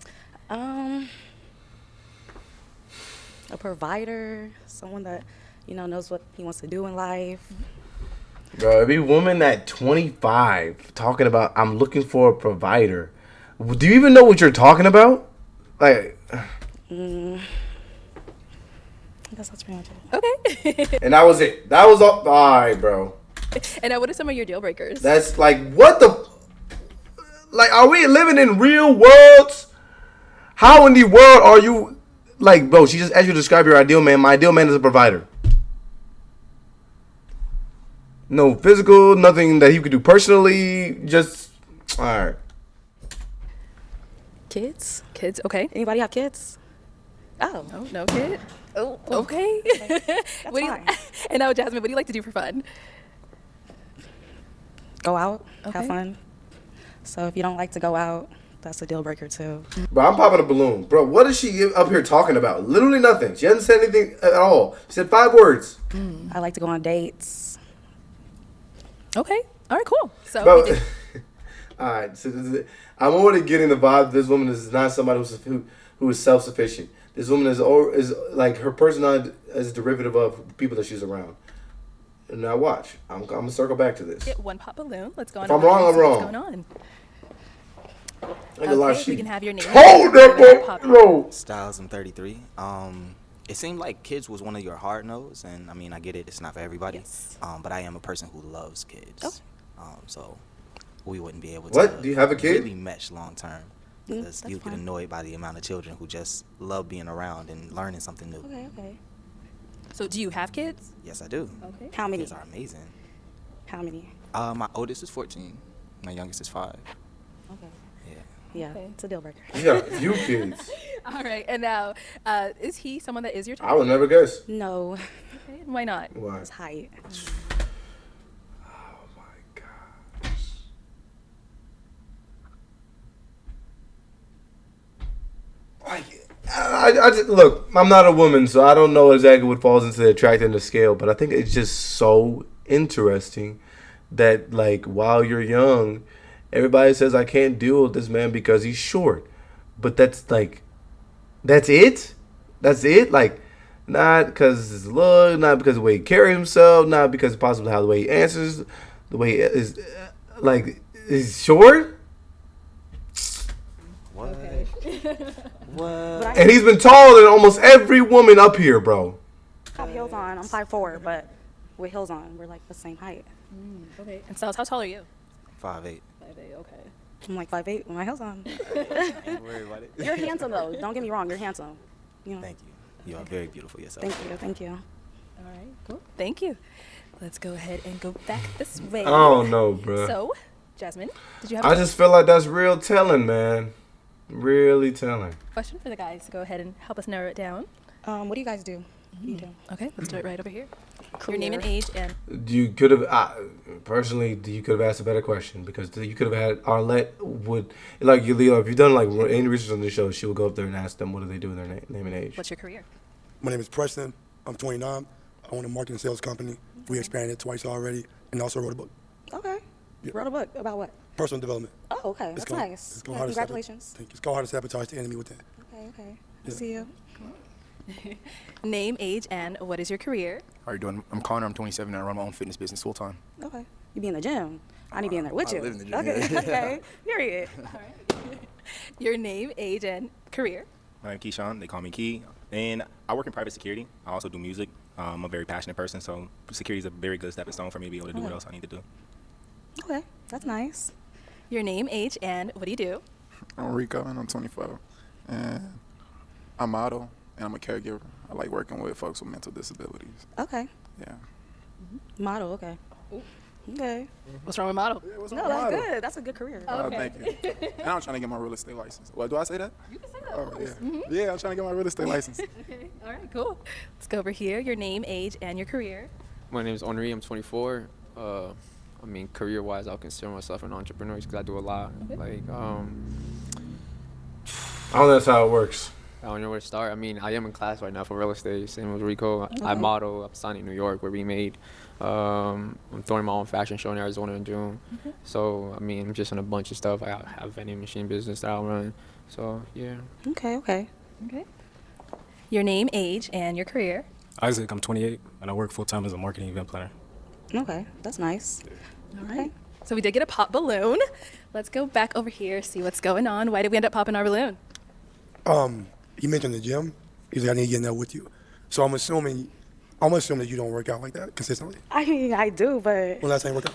A provider, someone that, knows what he wants to do in life. Bro, every woman at 25 talking about, I'm looking for a provider. Do you even know what you're talking about? Like, I guess that's pretty much it. Okay. and that was it. That was all. All right, bro. And what are some of your deal breakers? That's like, what the? Like, are we living in real worlds? How in the world are you? Like, bro, she just asked you to describe your ideal man. My ideal man is a provider. No physical, nothing that he could do personally. Just, all right. Kids? Kids, okay. Anybody have kids? Oh. No kid? Oh, okay. What do you, fine. and now, Jasmine, what do you like to do for fun? Go out, Okay. have fun. So if you don't like to go out, that's a deal breaker too. Bro, I'm popping a balloon. Bro, what is she up here talking about? Literally nothing. She hasn't said anything at all. She said 5 words. I like to go on dates. Okay. All right, cool. So, Bro, we did- all right. So I'm already getting the vibe. This woman is not somebody who is self-sufficient. This woman is like, her personality is derivative of people that she's around. Now watch. I'm gonna circle back to this. Get one pop balloon. Let's go on. If I'm wrong, I'm wrong. What's going on? Ain't a lot of Okay, shit. we can have your name. Hold up, bro. Styles, I'm 33. It seemed like kids was one of your hard no's, and I mean, I get it. It's not for everybody. Yes. But I am a person who loves kids. So we wouldn't be able to. What? Do you have a kid? Really mesh long term. Because you get annoyed by the amount of children who just love being around and learning something new. Okay. So do you have kids? Yes, I do. Okay. How many? Kids are amazing. How many? My oldest is 14. My youngest is 5. Okay. Yeah. Yeah, it's a deal breaker. You got a few kids. All right. And now, is he someone that is your type? I would never guess. No. Okay. Why not? Why? It's height. Oh my gosh. I just, look, I'm not a woman, so I don't know exactly what falls into the attractiveness scale, but I think it's just so interesting that, like, while you're young, everybody says I can't deal with this man because he's short. But that's like, that's it? That's it? Like, not because his look, not because of the way he carries himself, not because possibly how the way he answers, the way he is, like, is short? What? But I And he's been taller than almost every woman up here, bro. have heels on. I'm 5'4", but with heels on, we're like the same height. Okay. And Styles, how tall are you? 5'8". 5'8". Okay. I'm like 5'8" with my heels on. Ain't worried about it. You're handsome though. Don't get me wrong. You're handsome. You know. Thank you. You are very beautiful yourself. Thank you. All right. Cool. Thank you. Let's go ahead and go back this way. I don't know, bro. So, Jasmine, did you have I just feel like that's real telling, man. Really telling. a question for the guys to go ahead and help us narrow it down? What do you guys do? What do you do? Okay, let's do it right over here. Your name and age and You could have, personally, you could have asked a better question because you could have had Arlette would, like, if you've done like any research on the show, she would go up there and ask them what do they do with their name and age. what's your career? My name is Preston. I'm 29. I own a marketing sales company. We expanded twice already, and also wrote a book. Okay. Yeah. Wrote a book about what? Personal development. Oh, okay. That's called- nice. It's called Yeah, How to congratulations. Thank you. It's called How to Sabotage the Enemy with that. Okay. Yeah. See you. Name, age, and what is your career? How are you doing? I'm Connor. I'm 27 and I run my own fitness business full time. Okay. You be in the gym. I need to be in there with I you. live in the gym, Okay. yeah. Okay. Period. Your name, age, and career. My name's Keyshawn. They call me Key. And I work in private security. I also do music. I'm a very passionate person, so security is a very good stepping stone for me to be able to do what else I need to do. Okay. That's nice. Your name, age, and what do you do? I'm Rico, and I'm 24. And I model, and I'm a caregiver. I like working with folks with mental disabilities. Okay. Yeah. Model. Okay. Okay. What's wrong with model? Yeah, what's No, up, that's model? good. That's a good career. Thank you. And I'm trying to get my real estate license. What, do I say that? You can say that. Oh, yeah. Yeah, I'm trying to get my real estate license. Okay. All right. Cool. Let's go over here. Your name, age, and your career. My name is Henri. I'm 24. I mean, career-wise, I'll consider myself an entrepreneur because I do a lot. Like, I don't know that's how it works. I don't know where to start. I mean, I am in class right now for real estate. Same with Rico. I model. I'm signing New York where we made. I'm throwing my own fashion show in Arizona in June. So, I mean, I'm just in a bunch of stuff. I have a vending machine business that I run. So, yeah. Okay. Okay. Okay. Your name, age, and your career. Isaac, I'm 28, and I work full-time as a marketing event planner. Okay. That's nice. All right. So we did get a pop balloon. Let's go back over here, see what's going on. Why did we end up popping our balloon? You mentioned the gym. He's like, I need to get in there with you. So I'm assuming that you don't work out like that consistently. I mean, I do, but. When last time you worked out?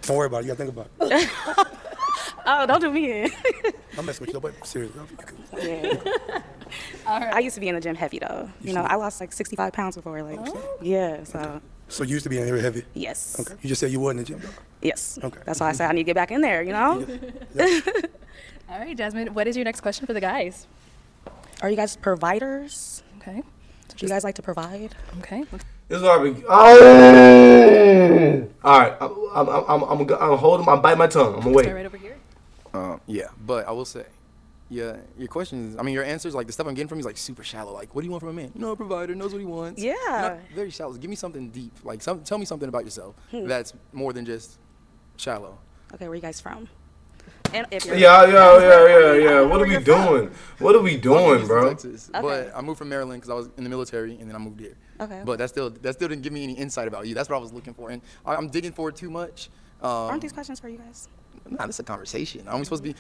Don't worry about it. You gotta think about it. Oh, don't do me in. I'm messing with you, but seriously. Yeah. All right. I used to be in the gym heavy though. You know, I lost like 65 pounds before. Like, yeah. So. So you used to be in there heavy? Yes. Okay. You just said you were in the gym though. Yes. Okay. That's why I said I need to get back in there. You know. All right, Jasmine. What is your next question for the guys? Are you guys providers? Okay. Do you guys like to provide? Okay. This is what oh! All right, I'm holding. I'm biting my tongue. I'm gonna wait. Start right over here. Yeah, but I will say, yeah, your questions, I mean, your answers, like the stuff I'm getting from you is like super shallow. Like, what do you want from a man? You know, a provider knows what he wants. Yeah. Not very shallow. Give me something deep. Like, tell me something about yourself that's more than just shallow. Okay, where you guys from? And if you're Yeah. What are we doing? What are we doing, bro? Texas, but I moved from Maryland because I was in the military, and then I moved here. Okay. But that still didn't give me any insight about you. That's what I was looking for, and I'm digging for it too much. Aren't these questions for you guys? Nah, this is a conversation. Are we supposed to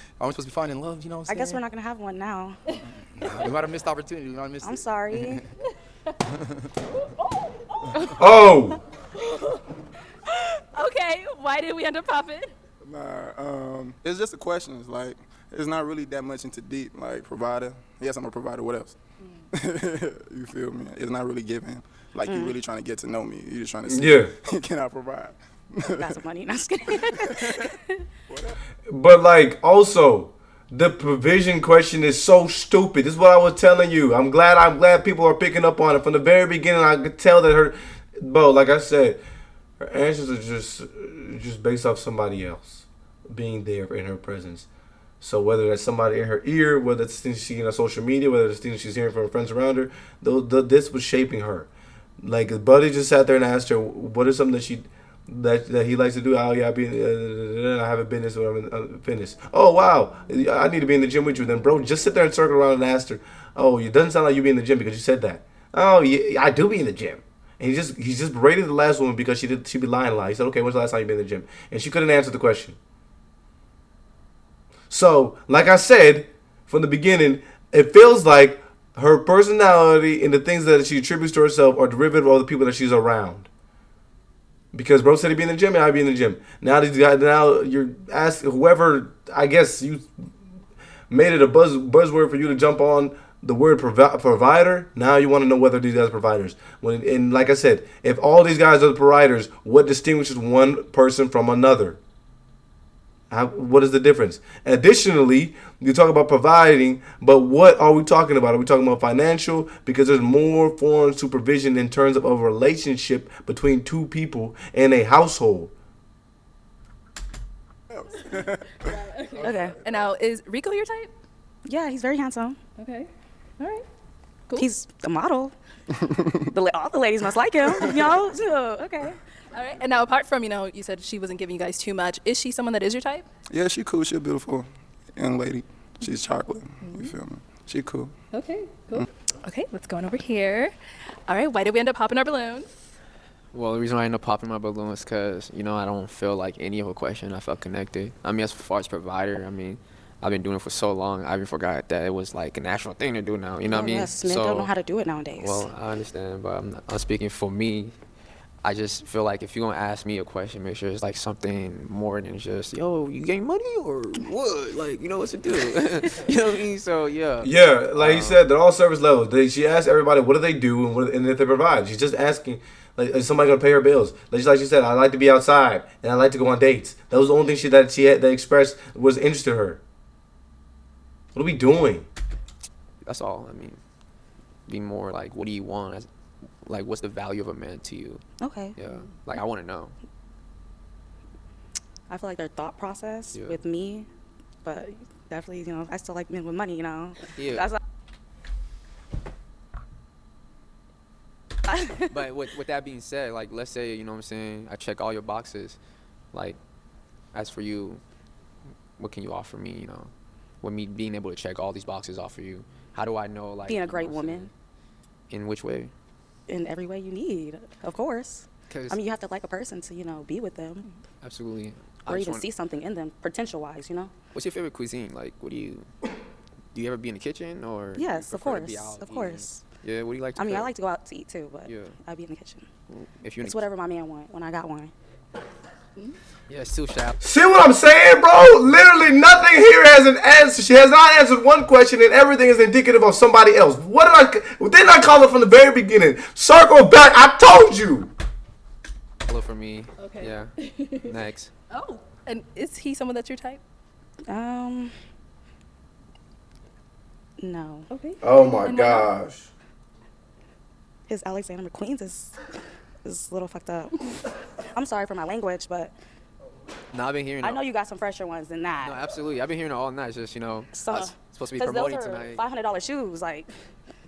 be finding love? You know what I'm saying? I guess we're not gonna have one now. We might have missed opportunity. We might have missed I'm it. sorry. Oh. Okay, why did we end up popping? Nah, it's just a question. It's like it's not really that much into deep. Like provider, yes, I'm a provider. What else? You feel me? It's not really giving. Like you really trying to get to know me. You just trying to see. Can I provide? Got some money. No, just kidding. But like also, the provision question is so stupid. This is what I was telling you. I'm glad people are picking up on it. From the very beginning, I could tell that bro, like I said, her answers are just based off somebody else being there in her presence. So whether that's somebody in her ear, whether it's things she's seeing on social media, whether it's things she's hearing from her friends around her, this was shaping her. Like his buddy just sat there and asked her, what is something that he likes to do? Oh yeah, I have a business when I'm finished. Oh wow, I need to be in the gym with you. Then bro, just sit there and circle around and ask her, oh, it doesn't sound like you be in the gym because you said that. Oh yeah, I do be in the gym. And he just berated the last woman because she be lying a lot. He said, okay, when's the last time you been in the gym? And she couldn't answer the question. So, like I said from the beginning, it feels like her personality and the things that she attributes to herself are derivative of the people that she's around. Because bro said he'd be in the gym, and I'd be in the gym. Now you're asking whoever, I guess you made it a buzzword for you to jump on the word provider. Now you want to know whether these guys are providers. And like I said, if all these guys are the providers, what distinguishes one person from another? What is the difference? Additionally, you talk about providing, but what are we talking about? Are we talking about financial? Because there's more foreign supervision in terms of a relationship between two people in a household. Okay. And now, is Rico your type? Yeah, he's very handsome. Okay. All right. Cool. He's a model. All the ladies must like him, you know? So, okay. All right. And now, apart from, you said she wasn't giving you guys too much. Is she someone that is your type? Yeah, she cool. She a beautiful young lady. She's chocolate. You feel me? She cool. Okay, cool. Okay, let's go on over here. All right, why did we end up popping our balloons? Well, the reason why I ended up popping my balloon is because, I don't feel like any of a question. I felt connected. I mean, as far as provider, I've been doing it for so long, I even forgot that it was like a national thing to do now. You know what I mean? Yes, men don't know how to do it nowadays. Well, I understand, but I'm speaking for me. I just feel like if you're going to ask me a question, make sure it's like something more than just, yo, you getting money or what? Like, what's to do? You know what I mean? So, yeah. Yeah, like you said, they're all service levels. She asked everybody, what do they do and if they provide. She's just asking, like, is somebody going to pay her bills? Like she said, I like to be outside and I like to go on dates. That was the only thing that expressed was interest in her. What are we doing? That's all. Be more like, what do you want? Like, what's the value of a man to you? Okay. Yeah. Like, I want to know. I feel like their thought process with me, but definitely, I still like men with money, Yeah. That's But with that being said, like, let's say, what I'm saying, I check all your boxes. Like, as for you, what can you offer me, With me being able to check all these boxes off for you, how do I know, like... Being a great woman. In which way? In every way you need, of course. You have to like a person to, be with them. Absolutely. Or even see something in them, potential-wise, What's your favorite cuisine? Like, do you ever be in the kitchen, or... Yes, of course, of course. Yeah, what do you like to cook? I like to go out to eat, too, but I'll be in the kitchen. It's whatever my man wants, when I got one. Yeah, it's too shallow. See what I'm saying, bro? Literally nothing here has an answer. She has not answered one question, and everything is indicative of somebody else. Didn't I call it from the very beginning? Circle back. I told you. Hello for me. Okay. Yeah. Next. Oh, and is he someone that's your type? No. Okay. Oh my gosh. His Alexander McQueen's is a little fucked up. I'm sorry for my language, but No, I've been hearing. I know you got some fresher ones than that. No, absolutely. I've been hearing it all night. Just I was supposed to be promoting tonight. $500 shoes, like.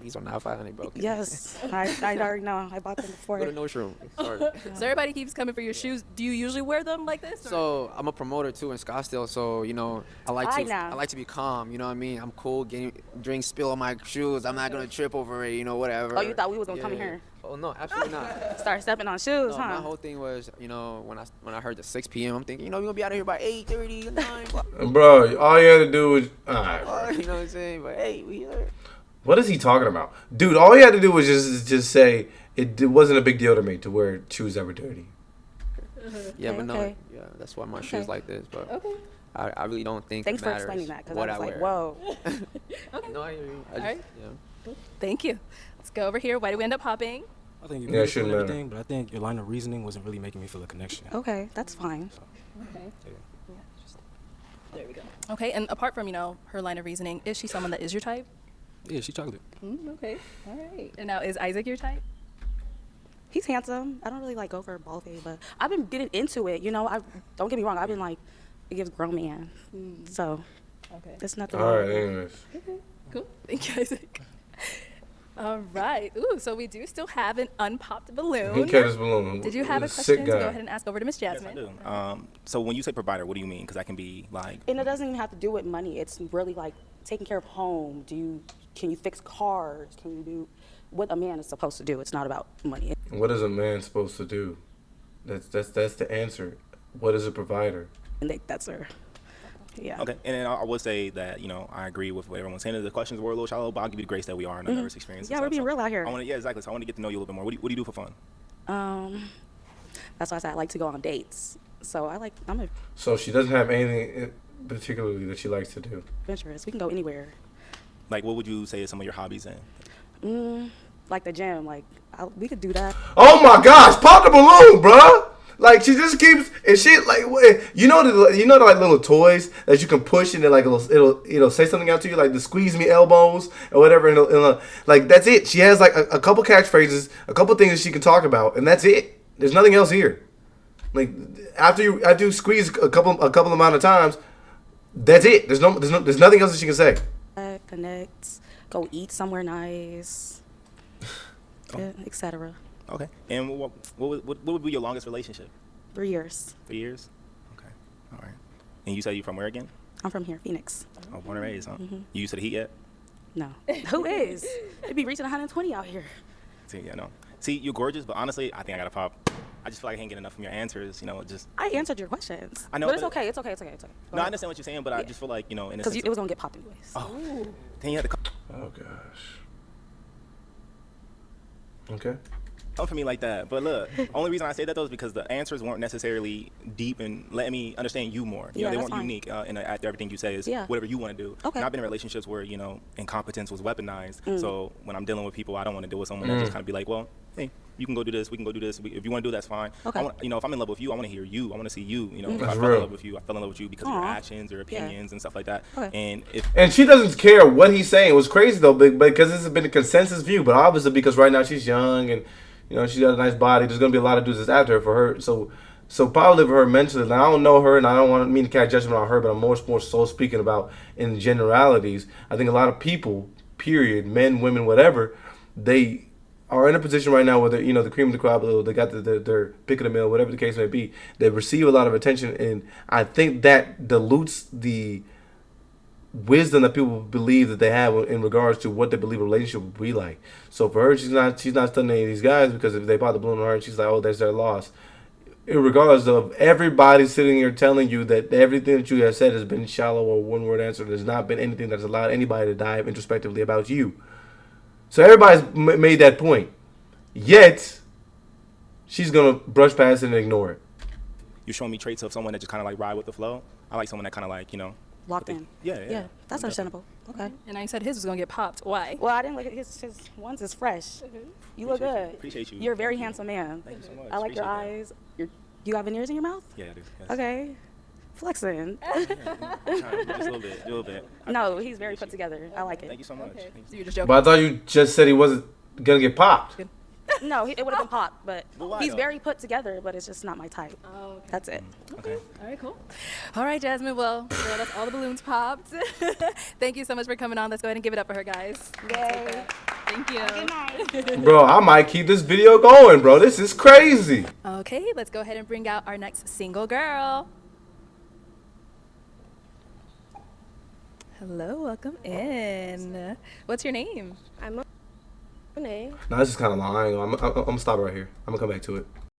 These are not 500 broken. Yes, I already know. I bought them before. Go to Nordstrom. Sorry. So everybody keeps coming for your shoes. Do you usually wear them like this? Or? So I'm a promoter too in Scottsdale. So you know, I like to be calm. You know what I mean? I'm cool. Getting drinks spill on my shoes. I'm not gonna trip over it. You know, whatever. Oh, you thought we was gonna come in here? Oh no, absolutely not. Start stepping on shoes, No, huh? my whole thing was, you know, when I heard the 6 p.m., I'm thinking, you know, we're gonna be out of here by 8:30, 9. Bro, all you had to do was, all right. You know what I'm saying? But hey, we here. What is he talking about? Dude, all you had to do was just say it wasn't a big deal to me to wear shoes that were dirty. Yeah, but no, okay. yeah, that's why my shoes like this. But I really don't think Thanks it for matters explaining that, because what I was wear. like, whoa. No, I hear you. All right. Yeah. Thank you. Let's go over here. Why did we end up popping? I think Yeah, you're it beautiful shouldn't and matter. everything, but I think your line of reasoning wasn't really making me feel a connection. Okay, that's fine. Okay. There we go. Okay, and apart from, her line of reasoning, is she someone that is your type? Yeah, she chocolate. Okay. All right. And now, is Isaac your type? He's handsome. I don't really go for bald fade, but I've been getting into it. I don't get me wrong. I've been it gives grown man. So, Okay. there's nothing All wrong right, with it. anyways. Okay. Cool. Thank you, Isaac. All right. Ooh, so we do still have an unpopped balloon. Who cat this balloon? Did you have a He's sick question? So go guy. ahead and ask over to Miss Jasmine. Yes, I do. So when you say provider, what do you mean? Because that can be like. And it doesn't even have to do with money. It's really taking care of home. Can you fix cars? Can you do what a man is supposed to do? It's not about money. What is a man supposed to do? That's the answer. What is a provider? And that's her. Yeah. Okay, and then I would say that I agree with what everyone's saying. The questions were a little shallow, but I'll give you the grace that we are in a diverse experience. Yeah, we're being real out here. Yeah, exactly. So I want to get to know you a little bit more. What do you do for fun? That's why I said I like to go on dates. So I'm So she doesn't have anything particularly that she likes to do. adventurous. We can go anywhere. Like, what would you say is some of your hobbies then? Like the gym. We could do that. Oh my gosh, pop the balloon, bruh. She just keeps and shit the little toys that you can push and then it'll say something out to you the squeeze me elbows or whatever and it'll that's it. She has a couple catchphrases, a couple things that she can talk about, and that's it. There's nothing else here. After you squeeze a couple amount of times, that's it. There's nothing else that she can say. Connect, go eat somewhere nice, etc. Okay. And what would be your longest relationship? 3 years. 3 years? Okay. All right. And you said you're from where again? I'm from here, Phoenix. Oh, born and raised, huh? You used to the heat yet? No. Who is? It'd be reaching 120 out here. See, yeah, no. See, you're gorgeous, but honestly, I think I gotta pop. I just feel like I can't get enough from your answers. I answered your questions. I know, but it's but okay. It's okay. No, I understand what you're saying, but I just feel like in a because sense. it was gonna get popped anyways. Oh. Then you had to. Oh gosh. Okay. Come for me like that. But look, only reason I say that though is because the answers weren't necessarily deep and letting me understand you more. They that's weren't fine. unique. After everything you say is whatever you want to do. Okay. And I've been in relationships where incompetence was weaponized. So when I'm dealing with people, I don't want to deal with someone that just kind of be like, well, hey, you can go do this. We can go do this. If you want to do that's fine. Okay. If I'm in love with you, I want to hear you. I want to see you. If I That's fell real. in love with you, I fell in love with you because of your actions or opinions and stuff like that. Okay. And she doesn't care what he's saying. It was crazy though, because this has been a consensus view. But obviously, because right now she's young and she's got a nice body. There's gonna be a lot of dudes that's after her for her. So probably for her mentally. Now I don't know her, and I don't want to mean to cast judgment on her, but I'm more so speaking about in generalities. I think a lot of people, period, men, women, whatever, they are in a position right now where they're, the cream of the crop, they got their pick of the mill, whatever the case may be. They receive a lot of attention, and I think that dilutes the wisdom that people believe that they have in regards to what they believe a relationship would be like. So for her, she's not studying any of these guys because if they pop the balloon on her, she's like, oh, that's their loss. Regardless of everybody sitting here telling you that everything that you have said has been shallow or one-word answer, there's not been anything that's allowed anybody to dive introspectively about you. So everybody's made that point. Yet, she's going to brush past it and ignore it. You're showing me traits of someone that just kind of ride with the flow. I like someone that kind of locked in. Yeah. That's understandable. Okay. And I said his was gonna get popped. Why? Well, I didn't look at his one's is fresh. You look good. Appreciate you. You're a very handsome man. Thank you so much. I like your Appreciate eyes. You got veneers in your mouth? Yeah, I do. Yes. Okay. Flexing. Just a little bit. No, he's very put together. I like it. Thank you so much. Okay. So you're just joking. But I thought you just said he wasn't going to get popped. No, it would have been popped, but why he's though? very put together, but it's just not my type. Oh, okay. That's it. Okay. All right, cool. All right, Jasmine. Well, girl, that's all the balloons popped. Thank you so much for coming on. Let's go ahead and give it up for her, guys. Yay. Thank you. Good night. Bro, I might keep this video going, bro. This is crazy. Okay, let's go ahead and bring out our next single girl. Hello, welcome in. What's your name? I'm Monet. Nah, this is kind of long. I'm gonna stop right here. I'm gonna come back to it.